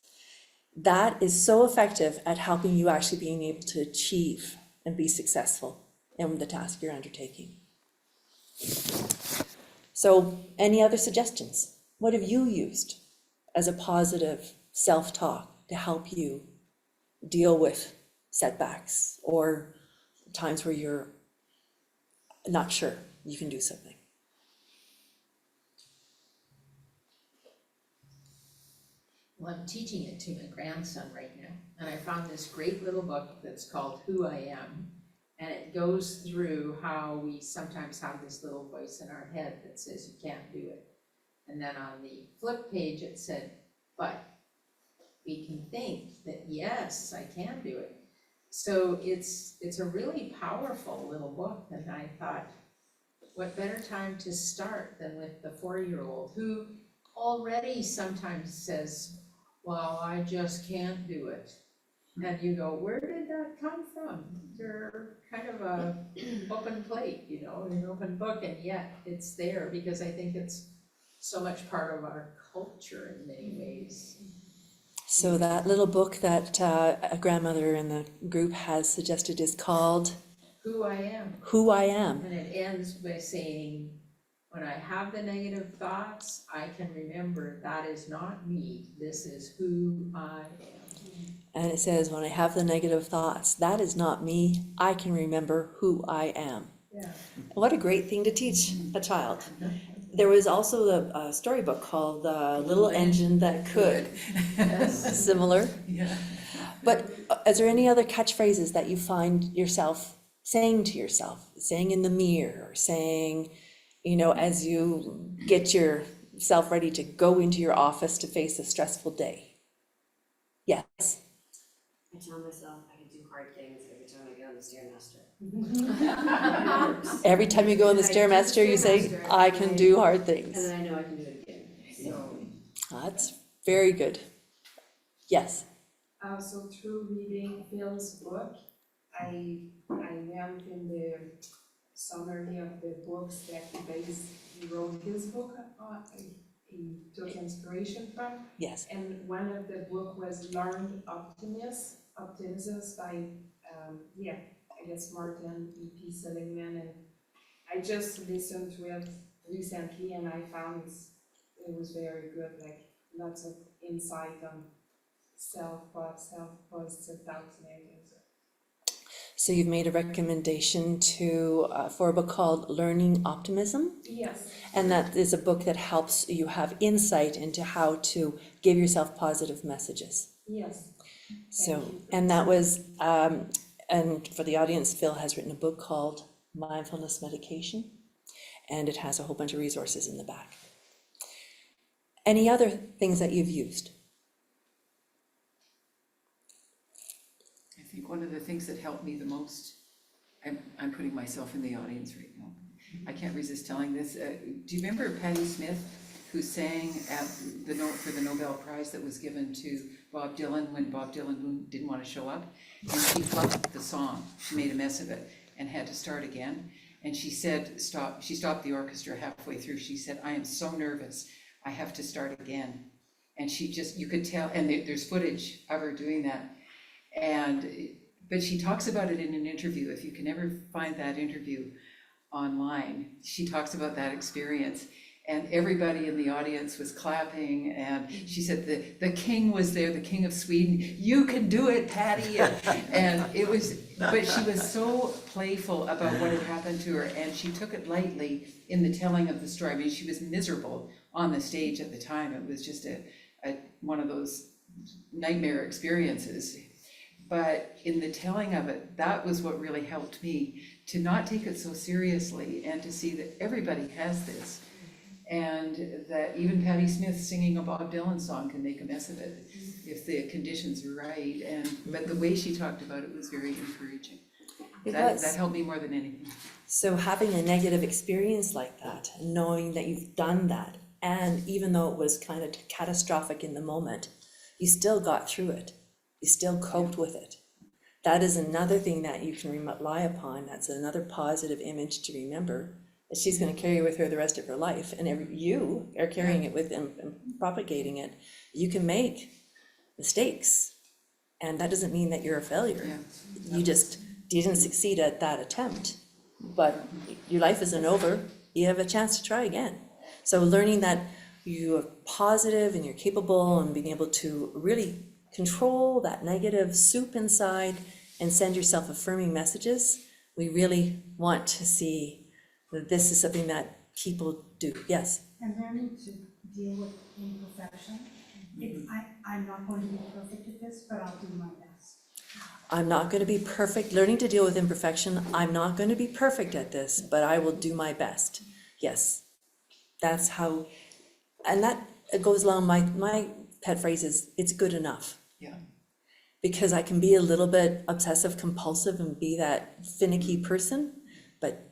That is so effective at helping you actually being able to achieve and be successful in the task you're undertaking. So, any other suggestions? What have you used as a positive self-talk to help you deal with setbacks or times where you're not sure you can do something? Well, I'm teaching it to my grandson right now, and I found this great little book that's called Who I Am. And it goes through how we sometimes have this little voice in our head that says you can't do it. And then on the flip page, it said, but we can think that, yes, I can do it. So it's a really powerful little book, and I thought, what better time to start than with the 4-year-old who already sometimes says, well, I just can't do it. And you go, where did that come from? You're kind of a open plate, you know, an open book, and yet it's there because I think it's so much part of our culture in many ways. So that little book that a grandmother in the group has suggested is called Who I Am. Who I Am. And it ends by saying, when I have the negative thoughts, I can remember that is not me. This is who I am. And it says, when I have the negative thoughts, that is not me. I can remember who I am. Yeah. What a great thing to teach a child. There was also a storybook called Little Engine That Could. Similar. Yeah. But is there any other catchphrases that you find yourself saying to yourself, saying in the mirror, or saying, you know, as you get yourself ready to go into your office to face a stressful day? Yes. I tell myself I can do hard things every time I get on the Stairmaster. Every time you go on the Stairmaster, you say, I can do hard And things. then I know I can do it again, so. That's very good. Yes. So through reading Phil's book, I went in the summary of the books that he wrote his book on, he took inspiration from. Yes. And one of the book was Learned Optimisms by, I guess Martin E.P. Seligman, and I just listened to it recently and I found it was very good, like lots of insight on self-positive thoughts and ideas. So you've made a recommendation for a book called Learning Optimism? Yes. And that is a book that helps you have insight into how to give yourself positive messages. Yes. So, and that was, and for the audience, Phil has written a book called Mindfulness Medication, and it has a whole bunch of resources in the back. Any other things that you've used? I think one of the things that helped me the most, I'm putting myself in the audience right now. I can't resist telling this. Do you remember Patti Smith, who sang at for the Nobel Prize that was given to Bob Dylan when Bob Dylan didn't want to show up? And she flubbed the song. She made a mess of it and had to start again. And she said, stop. She stopped the orchestra halfway through. She said, I am so nervous. I have to start again. And she just, you could tell, and there's footage of her doing that. But she talks about it in an interview. If you can ever find that interview online, she talks about that experience. And everybody in the audience was clapping, and she said the king was there, the king of Sweden. You can do it, Patty. And it was, but she was so playful about what had happened to her, and she took it lightly in the telling of the story. I mean, she was miserable on the stage at the time. It was just one of those nightmare experiences. But in the telling of it, that was what really helped me to not take it so seriously and to see that everybody has this. And that even Patti Smith singing a Bob Dylan song can make a mess of it if the conditions are right. But the way she talked about it was very encouraging. That helped me more than anything. So having a negative experience like that, knowing that you've done that, and even though it was kind of catastrophic in the moment, you still got through it. You still coped with it. That is another thing that you can rely upon. That's another positive image to remember, that she's going to carry with her the rest of her life. And you are carrying it with and propagating it. You can make mistakes, and that doesn't mean that you're a failure. Yeah. You didn't succeed at that attempt, but your life isn't over. You have a chance to try again. So learning that you are positive and you're capable, and being able to really control that negative soup inside and send yourself affirming messages. We really want to see that this is something that people do. Yes? And learning to deal with imperfection. I'm not going to be perfect at this, but I'll do my best. I'm not going to be perfect. Learning to deal with imperfection. I'm not going to be perfect at this, but I will do my best. Yes. That's how, and that goes along my pet phrase is, it's good enough. Yeah. Because I can be a little bit obsessive compulsive and be that finicky person, but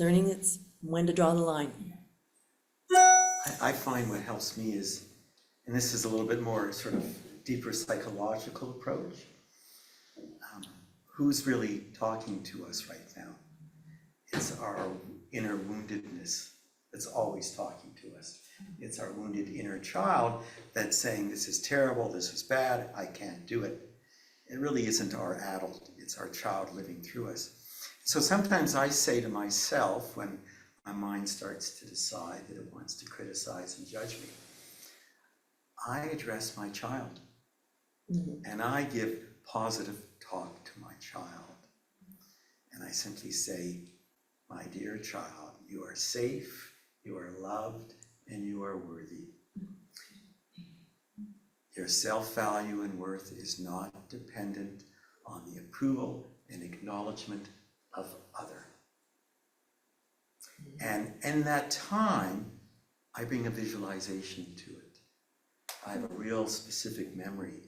learning it's when to draw the line. I find what helps me is, and this is a little bit more sort of deeper psychological approach, who's really talking to us right now? It's our inner woundedness that's always talking to us. It's our wounded inner child that's saying, this is terrible, this is bad, I can't do it. It really isn't our adult, it's our child living through us. So sometimes I say to myself, when my mind starts to decide that it wants to criticize and judge me, I address my child. And I give positive talk to my child. And I simply say, my dear child, you are safe, you are loved, and you are worthy. Your self-value and worth is not dependent on the approval and acknowledgement of other. And in that time, I bring a visualization to it. I have a real specific memory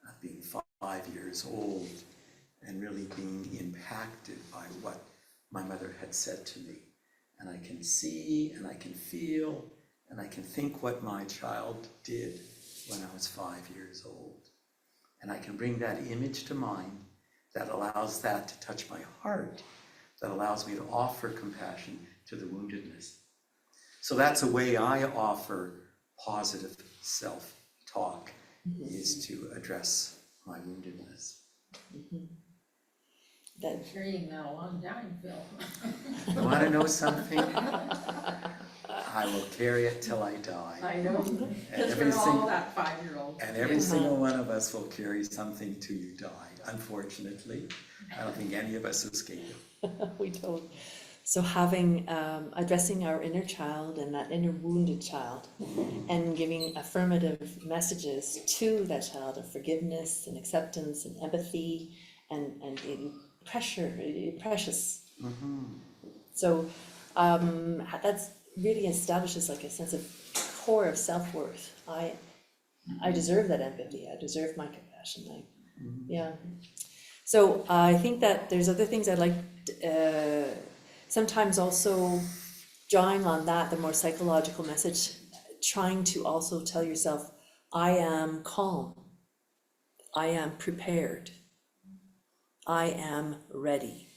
of being 5 years old and really being impacted by what my mother had said to me. And I can see and I can feel and I can think what my child did when I was 5 years old. And I can bring that image to mind that allows that to touch my heart, that allows me to offer compassion to the woundedness. So that's a way I offer positive self-talk, is to address my woundedness. Been carrying that a long time, Phil. You want to know something? I will carry it till I die. I know, And because every we're all single, that 5-year-old. and every single one of us will carry something till you die. Unfortunately, I don't think any of us escape it. We don't. So having, addressing our inner child and that inner wounded child, and giving affirmative messages to that child of forgiveness and acceptance and empathy and precious. So that's really establishes like a sense of core of self-worth. I deserve that empathy. I deserve my compassion. Yeah. So I think that there's other things I'd like. Sometimes also drawing on that, the more psychological message, trying to also tell yourself, I am calm, I am prepared, I am ready.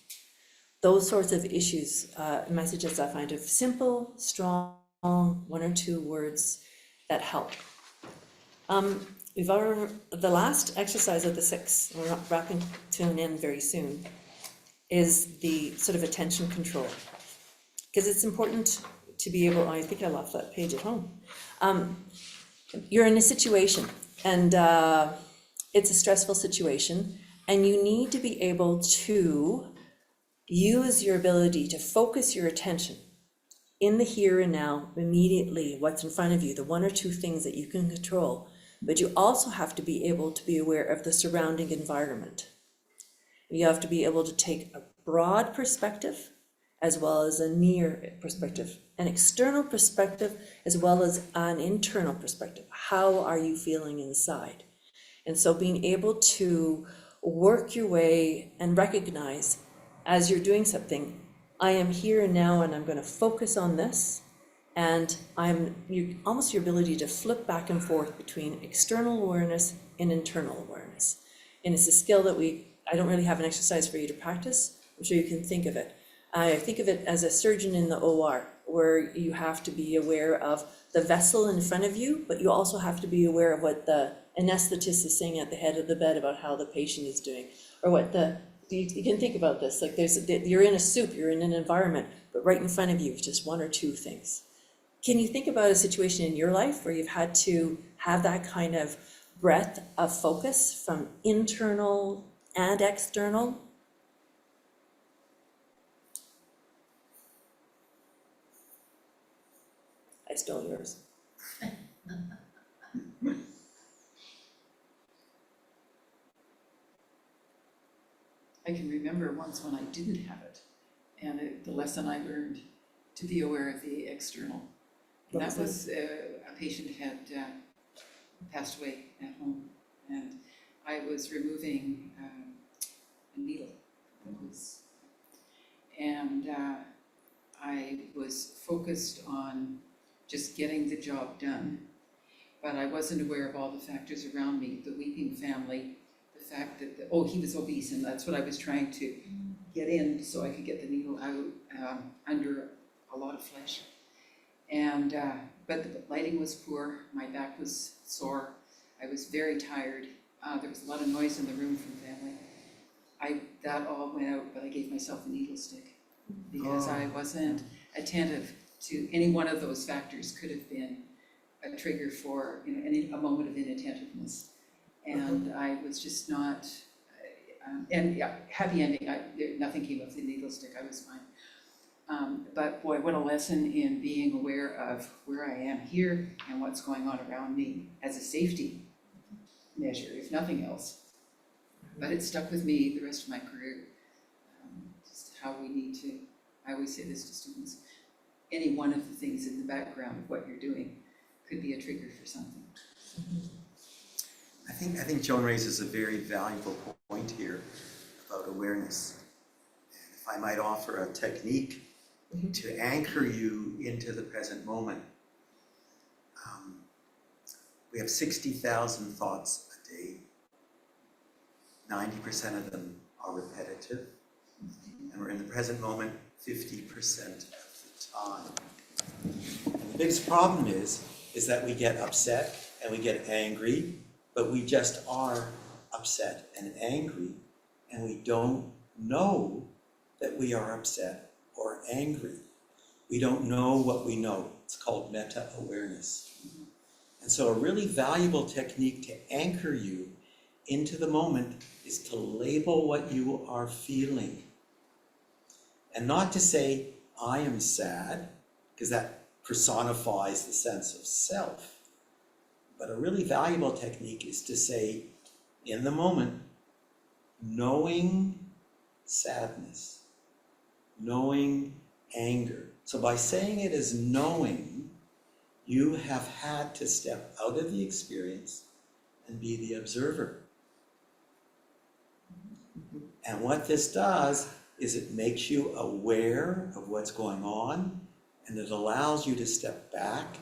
Those sorts of issues, messages I find of simple, strong, 1 or 2 words that help. We've already, the last exercise of the 6, we're not wrapping to an end very soon, is the sort of attention control. Because it's important to be able, I think I left that page at home. You're in a situation and it's a stressful situation, and you need to be able to use your ability to focus your attention in the here and now, immediately, what's in front of you, the 1 or 2 things that you can control. But you also have to be able to be aware of the surrounding environment. You have to be able to take a broad perspective as well as a near perspective, an external perspective as well as an internal perspective. How are you feeling inside? And so being able to work your way and recognize as you're doing something, I am here and now and I'm going to focus on this. And almost your ability to flip back and forth between external awareness and internal awareness. And it's a skill that I don't really have an exercise for you to practice. I'm sure you can think of it. I think of it as a surgeon in the OR, where you have to be aware of the vessel in front of you, but you also have to be aware of what the anesthetist is saying at the head of the bed about how the patient is doing, or what you can think about this, like you're in a soup, you're in an environment, but right in front of you is just one or two things. Can you think about a situation in your life where you've had to have that kind of breadth of focus from internal and external? I stole yours. I can remember once when I didn't have it, and the lesson I learned to be aware of the external. And that was a patient had passed away at home, and I was removing a needle. And I was focused on just getting the job done, but I wasn't aware of all the factors around me, the weeping family, the fact that, he was obese, and that's what I was trying to get in so I could get the needle out under a lot of flesh. And, but the lighting was poor, my back was sore, I was very tired, there was a lot of noise in the room from family. That all went out, but I gave myself a needle stick because I wasn't attentive to any one of those factors. Could have been a trigger for a moment of inattentiveness, and I was just not. And yeah, happy ending. Nothing came of the needle stick. I was fine. But boy, what a lesson in being aware of where I am here and what's going on around me as a safety measure, if nothing else. But it stuck with me the rest of my career. Just how we need to, I always say this to students, any one of the things in the background of what you're doing could be a trigger for something. I think Joan raises a very valuable point here about awareness. And if I might offer a technique to anchor you into the present moment. We have 60,000 thoughts a day. 90% of them are repetitive. And we're in the present moment 50% of the time. And the biggest problem is that we get upset and we get angry, but we just are upset and angry, and we don't know that we are upset or angry. We don't know what we know. It's called meta-awareness. And so a really valuable technique to anchor you into the moment is to label what you are feeling. And not to say, I am sad, because that personifies the sense of self. But a really valuable technique is to say, in the moment, knowing sadness, knowing anger. So by saying it as knowing, you have had to step out of the experience and be the observer. And what this does is it makes you aware of what's going on, and it allows you to step back,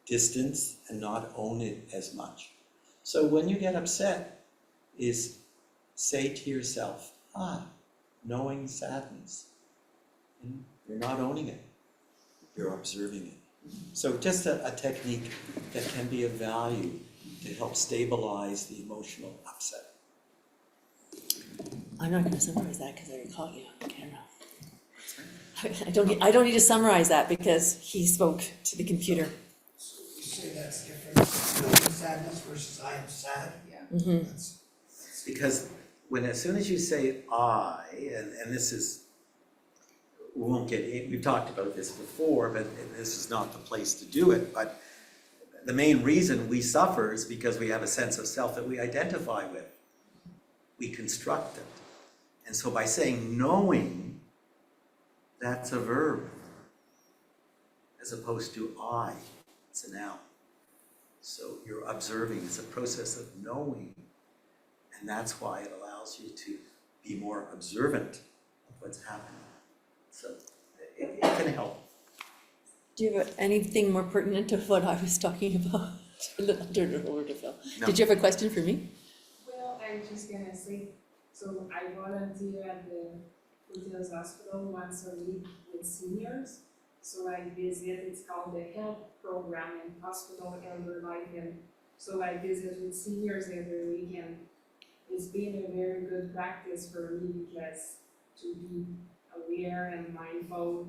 distance, and not own it as much. So when you get upset, is say to yourself, knowing sadness. And you're not owning it, you're observing it. So just a technique that can be of value to help stabilize the emotional upset. I'm not going to summarize that because I already caught you on camera. I don't need to summarize that because he spoke to the computer. So you say that's different, knowing sadness versus I am sad? Yeah. Mm-hmm. That's Because as soon as you say I, and this is, we won't get in, we've talked about this before, but this is not the place to do it, but the main reason we suffer is because we have a sense of self that we identify with. We construct it. And so by saying knowing, that's a verb. As opposed to I, it's a noun. So you're observing, it's a process of knowing. And that's why it allows you to be more observant of what's happening. So it can help. Do you have anything more pertinent to what I was talking about? I'll turn it over to Phil. No. Did you have a question for me? Well, I was just gonna say, so I volunteer at the Foothills Hospital once a week with seniors. So I visit, it's called the health program in hospital elder life, and so I visit with seniors every week, and it's been a very good practice for me because to be aware and mindful,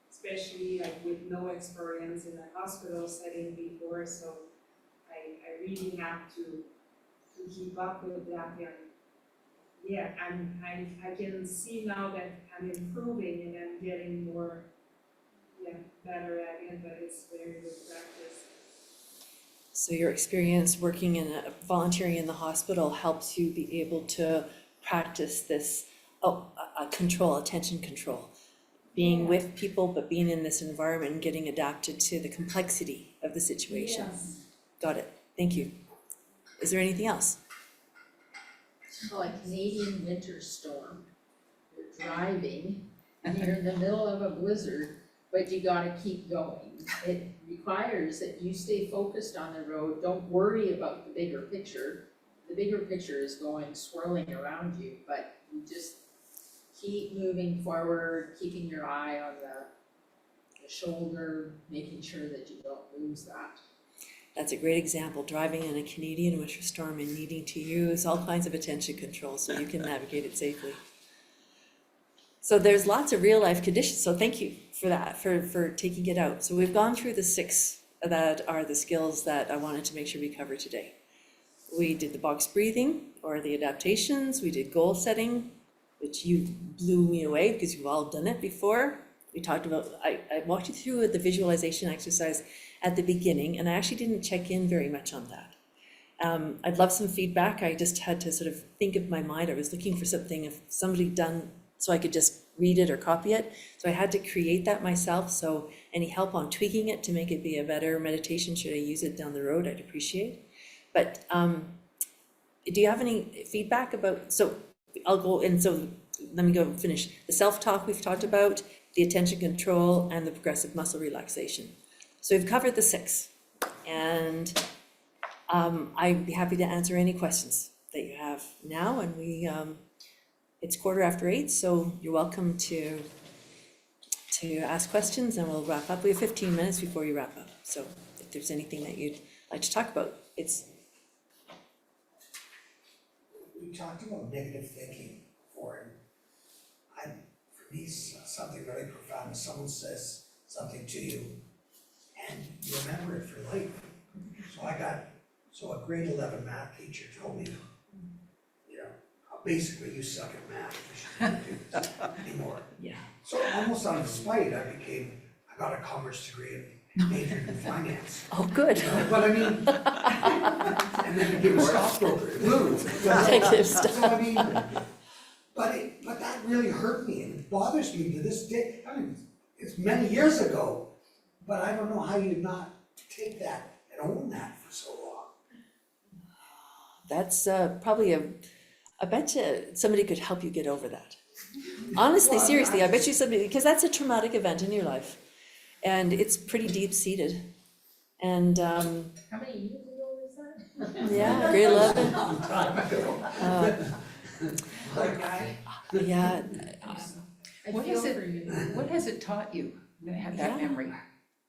especially like with no experience in a hospital setting before, so I really have to keep up with that, and yeah, I can see now that I'm improving and I'm getting more, better at it, but it's very good practice. So your experience working in volunteering in the hospital helps you be able to practice this, control, attention control. Being with people, but being in this environment and getting adapted to the complexity of the situation. Yes. Got it, thank you. Is there anything else? So a Canadian winter storm, you're driving, and you're in the middle of a blizzard, but you gotta keep going. It requires that you stay focused on the road, don't worry about the bigger picture. The bigger picture is going swirling around you, but you just keep moving forward, keeping your eye on the shoulder, making sure that you don't lose that. That's a great example, driving in a Canadian winter storm and needing to use all kinds of attention control so you can navigate it safely. So there's lots of real life conditions, so thank you for that, for taking it out. So we've gone through the 6 that are the skills that I wanted to make sure we cover today. We did the box breathing, or the adaptations, we did goal setting, which you blew me away because you've all done it before. We talked about, I walked you through the visualization exercise at the beginning, and I actually didn't check in very much on that. I'd love some feedback. I just had to sort of think of my mind. I was looking for something, if somebody done, so I could just read it or copy it. So I had to create that myself. So any help on tweaking it to make it be a better meditation, should I use it down the road, I'd appreciate. But do you have any feedback about, so I'll go, and so let me go finish. The self-talk we've talked about, the attention control, and the progressive muscle relaxation. So we've covered the 6, and I'd be happy to answer any questions that you have now, and it's 8:15, so you're welcome to ask questions, and we'll wrap up. We have 15 minutes before we wrap up, so if there's anything that you'd like to talk about, it's... We talked about negative thinking before, and for me, something really profound is someone says something to you, and you remember it for life. So a grade 11 math teacher told me, basically you suck at math, you shouldn't do this anymore. Yeah. So almost out of spite, I got a commerce degree and majored in finance. Oh, good. But I mean, and then became a stockbroker, Negative stuff. So I mean, but that really hurt me, and it bothers me to this day. I mean, it's many years ago, but I don't know how you not take that and own that for so long. That's probably I bet you somebody could help you get over that. Honestly, seriously, I bet you somebody, because that's a traumatic event in your life, and it's pretty deep-seated. And How many years ago was that? yeah, grade 11. Yeah, I What feel is it? for you. What has it taught you, that Yeah. memory?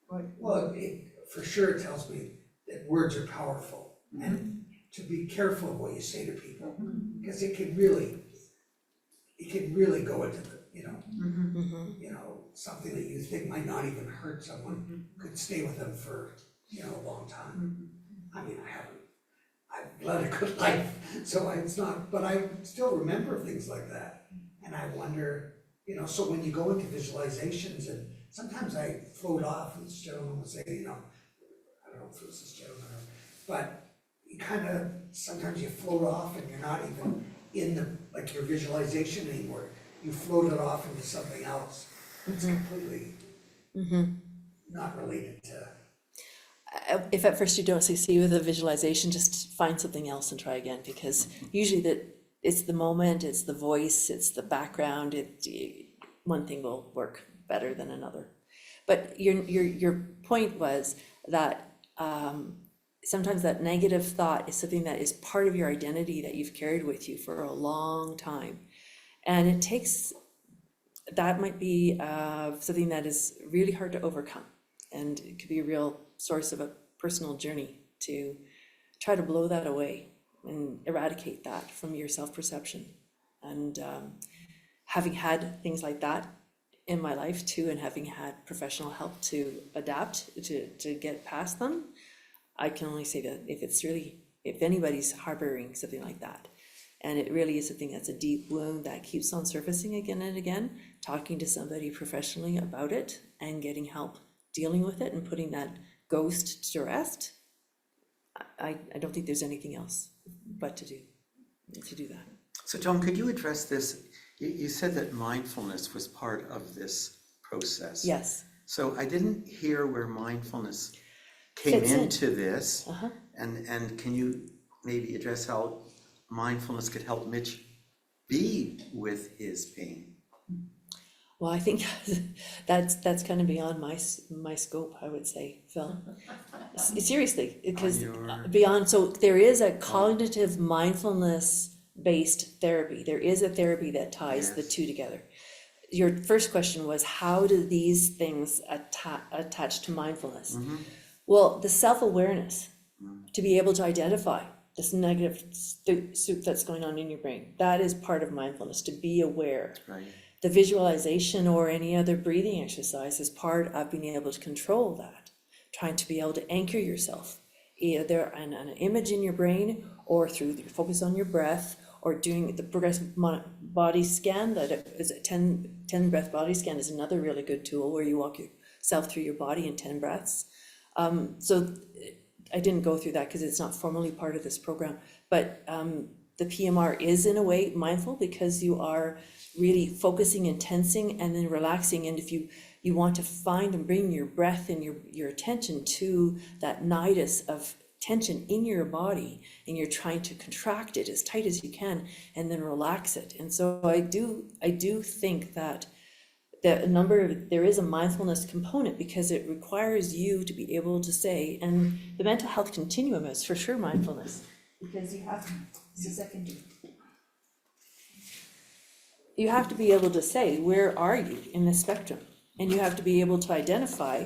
Well, it for sure tells me that words are powerful, and to be careful of what you say to people, because it can really go into the, something that you think might not even hurt someone, could stay with them for, a long time. I mean, I've led a good life, so it's not, but I still remember things like that. And I wonder, so when you go into visualizations, and sometimes I float off, and this gentleman would say, I don't know if it was this gentleman, but you sometimes you float off and you're not even in your visualization anymore. You float it off into something else. It's completely not related to, If at first you don't succeed with a visualization, just find something else and try again, because usually it's the moment, it's the voice, it's the background, one thing will work better than another. But your point was that sometimes that negative thought is something that is part of your identity that you've carried with you for a long time. And it takes, that might be something that is really hard to overcome. And it could be a real source of a personal journey to try to blow that away and eradicate that from your self-perception. And having had things like that in my life too, and having had professional help to adapt, to get past them, I can only say that if anybody's harboring something like that, and it really is something that's a deep wound that keeps on surfacing again and again, talking to somebody professionally about it and getting help dealing with it and putting that ghost to rest, I don't think there's anything else but to do that. So Joan, could you address this? You said that mindfulness was part of this process. Yes. So I didn't hear where mindfulness came Fits in. into this. Uh-huh. And can you maybe address how mindfulness could help Mitch be with his pain? Well, I think that's kind of beyond my scope, I would say, Phil. Seriously, because beyond, so there is a cognitive mindfulness-based therapy. There is a therapy that ties the two together. Your first question was, how do these things attach to mindfulness? Well, the self-awareness, to be able to identify this negative soup that's going on in your brain, that is part of mindfulness, to be aware. Right. The visualization or any other breathing exercise is part of being able to control that, trying to be able to anchor yourself, either an image in your brain or through your focus on your breath, or doing the progressive body scan, that is a 10 breath body scan is another really good tool where you walk yourself through your body in 10 breaths. So I didn't go through that because it's not formally part of this program, but the PMR is in a way mindful, because you are really focusing and tensing and then relaxing. And if you want to find and bring your breath and your attention to that nidus of tension in your body, and you're trying to contract it as tight as you can and then relax it. And so I do think that there is a mindfulness component, because it requires you to be able to say, and the mental health continuum is for sure mindfulness, because you have to be able to say, where are you in the spectrum? And you have to be able to identify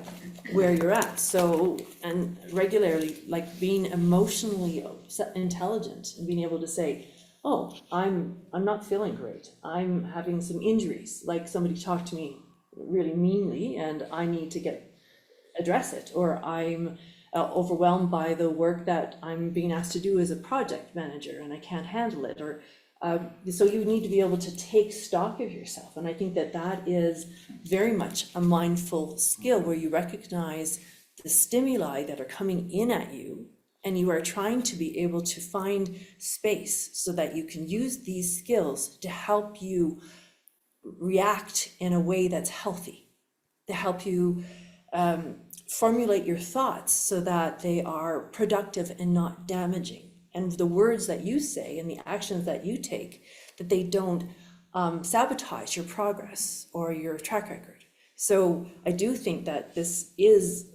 where you're at. So, and regularly, like being emotionally intelligent and being able to say, oh, I'm not feeling great. I'm having some injuries, like somebody talked to me really meanly and I need to address it, or I'm overwhelmed by the work that I'm being asked to do as a project manager and I can't handle it, or so you need to be able to take stock of yourself. And I think that is very much a mindful skill, where you recognize the stimuli that are coming in at you, and you are trying to be able to find space so that you can use these skills to help you react in a way that's healthy, to help you formulate your thoughts so that they are productive and not damaging. And the words that you say and the actions that you take, that they don't sabotage your progress or your track record. So I do think that this is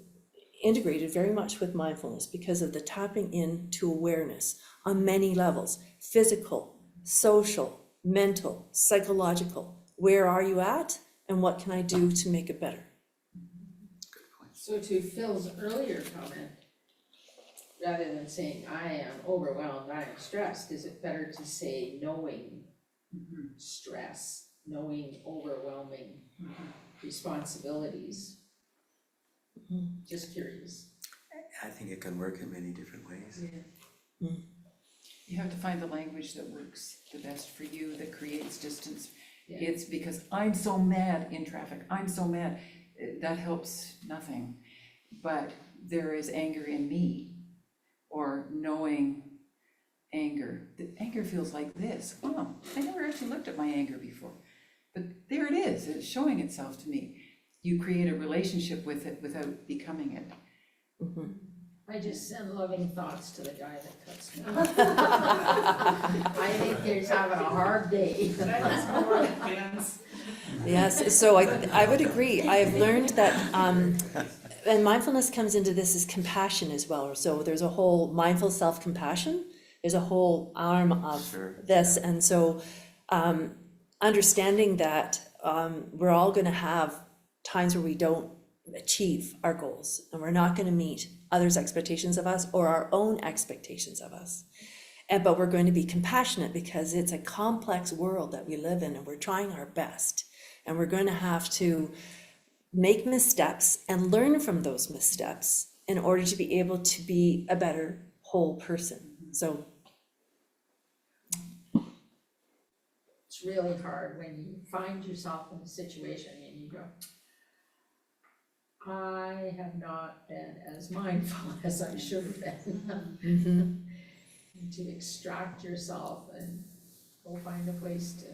integrated very much with mindfulness, because of the tapping into awareness on many levels: physical, social, mental, psychological. Where are you at, and what can I do to make it better? So to Phil's earlier comment, rather than saying, I am overwhelmed, I am stressed, is it better to say knowing stress, knowing overwhelming responsibilities? Just curious. I think it can work in many different ways. You have to find the language that works the best for you, that creates distance. Yeah. It's because I'm so mad in traffic, I'm so mad, that helps nothing. But there is anger in me, or knowing anger. The anger feels like this. Oh, I never actually looked at my anger before. But there it is, it's showing itself to me. You create a relationship with it without becoming it. I just send loving thoughts to the guy that cuts me. I think he's having a hard day. That's more advanced. Yes, so I would agree. I've learned that, and mindfulness comes into this as compassion as well. So there's a whole mindful self-compassion. There's a whole arm of Sure. this. And so understanding that we're all going to have times where we don't achieve our goals and we're not going to meet others' expectations of us or our own expectations of us. But we're going to be compassionate because it's a complex world that we live in and we're trying our best. And we're going to have to make missteps and learn from those missteps in order to be able to be a better whole person. So It's really hard when you find yourself in a situation and you go, I have not been as mindful as I should have been. mhm. To extract yourself and go find a place to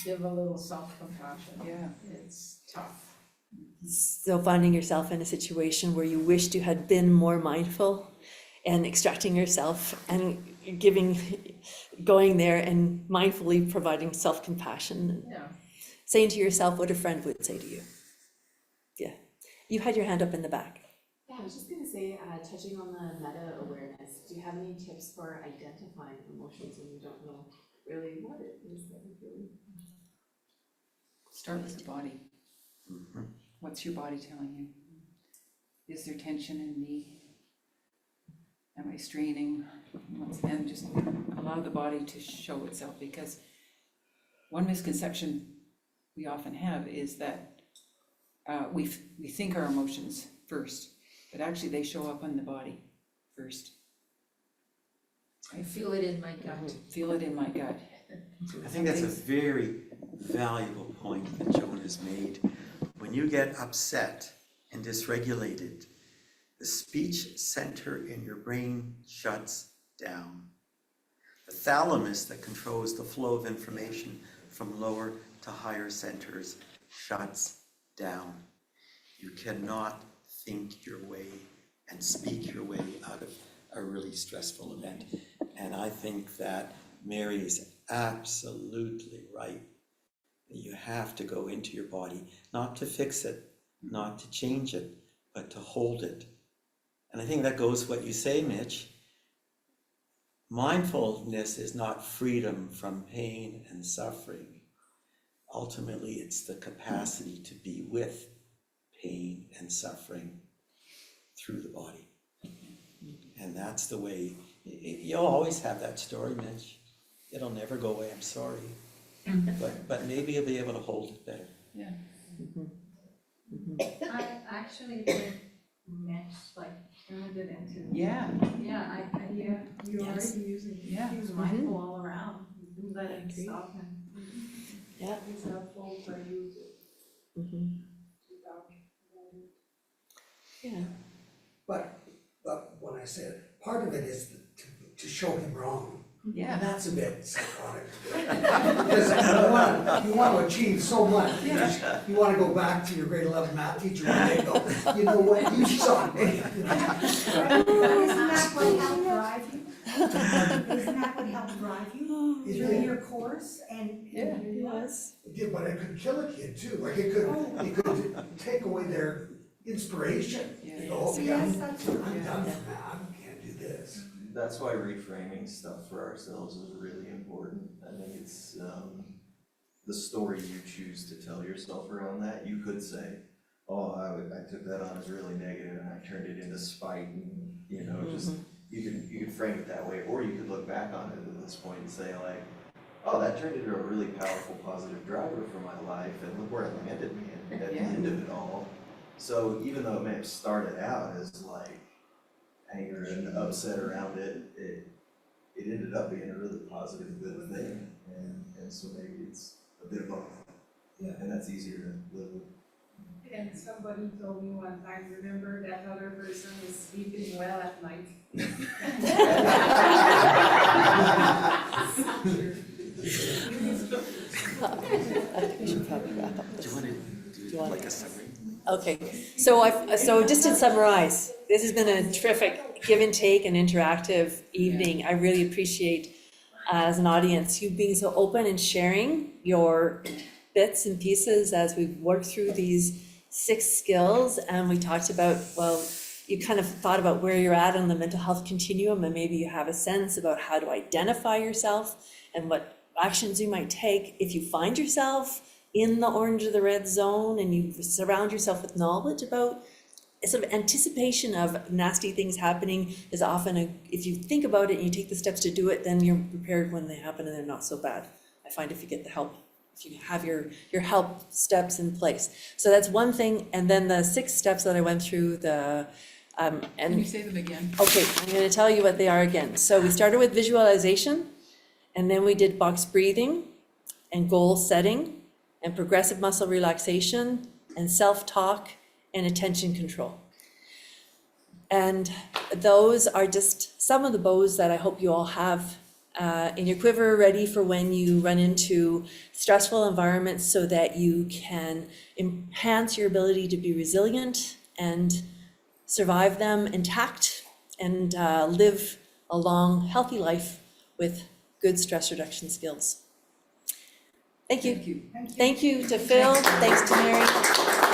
give a little self-compassion. Yeah. It's tough. So finding yourself in a situation where you wished you had been more mindful and extracting yourself and going there and mindfully providing self-compassion, Yeah. saying to yourself what a friend would say to you. Yeah, you had your hand up in the back. Yeah, I was just gonna say, touching on the meta-awareness, do you have any tips for identifying emotions when you don't know really what it is that you're feeling? Start with the body. What's your body telling you? Is there tension in me? Am I straining? And just allow the body to show itself, because one misconception we often have is that we think our emotions first, but actually they show up on the body first. I feel it in my gut. Feel it in my gut. I think that's a very valuable point that Joan has made. When you get upset and dysregulated, the speech center in your brain shuts down. The thalamus that controls the flow of information from lower to higher centers shuts down. You cannot think your way and speak your way out of a really stressful event. And I think that Mary is absolutely right. You have to go into your body, not to fix it, not to change it, but to hold it. And I think that goes what you say, Mitch. Mindfulness is not freedom from pain and suffering. Ultimately, it's the capacity to be with pain and suffering through the body. And that's the way, you'll always have that story, Mitch. It'll never go away, I'm sorry. But maybe you'll be able to hold it better. Yeah. I actually did mesh, like, turned it into. Yeah. Yeah, you Yes. already using, Yeah. use mindful all around, you let it Agree. stop and. Yeah. It's helpful for you to Mhm. talk about it. Yeah. But when I said, part of it is to show him wrong. Yeah. And that's a bit psychotic. Because you want to achieve so much. You want to go back to your grade 11 math teacher one day and go, you know what, you suck. Isn't that what helped drive you? Isn't that what helped drive you through your course and? Yeah, yes. Yeah, but it could kill a kid too, like it could take away their inspiration. Yeah. You go, oh, Yes, yeah, that's I'm right. done with math, I can't do this. That's why reframing stuff for ourselves is really important. I think it's the story you choose to tell yourself around that. You could say, oh, I took that on as really negative and I turned it into spite, and you know, just you can frame it that way, or you could look back on it at this point and say like, oh, that turned into a really powerful positive driver for my life, and look where it landed me at the end of it all. So even though it may have started out as like anger and upset around it, it ended up being a really positive, good thing, and so maybe it's a bit of both. Yeah, and that's easier to live with. And somebody told me one time, remember that other person is sleeping well at night. like a summary? Okay, so just to summarize, this has been a terrific give and take and interactive evening. I really appreciate, as an audience, you being so open and sharing your bits and pieces as we've worked through these 6 skills, and we talked about, well, you kind of thought about where you're at on the mental health continuum, and maybe you have a sense about how to identify yourself and what actions you might take if you find yourself in the orange or the red zone, and you surround yourself with knowledge about sort of anticipation of nasty things happening is often if you think about it and you take the steps to do it, then you're prepared when they happen and they're not so bad. I find if you get the help, if you have your help steps in place. So that's one thing, and then the 6 steps that I went through, Can you say them again? okay, I'm gonna tell you what they are again. So we started with visualization, and then we did box breathing, and goal setting, and progressive muscle relaxation, and self-talk, and attention control. And those are just some of the bows that I hope you all have in your quiver, ready for when you run into stressful environments, so that you can enhance your ability to be resilient and survive them intact, and live a long, healthy life with good stress reduction skills. Thank you. Thank you. Thank you to Phil, thanks to Mary.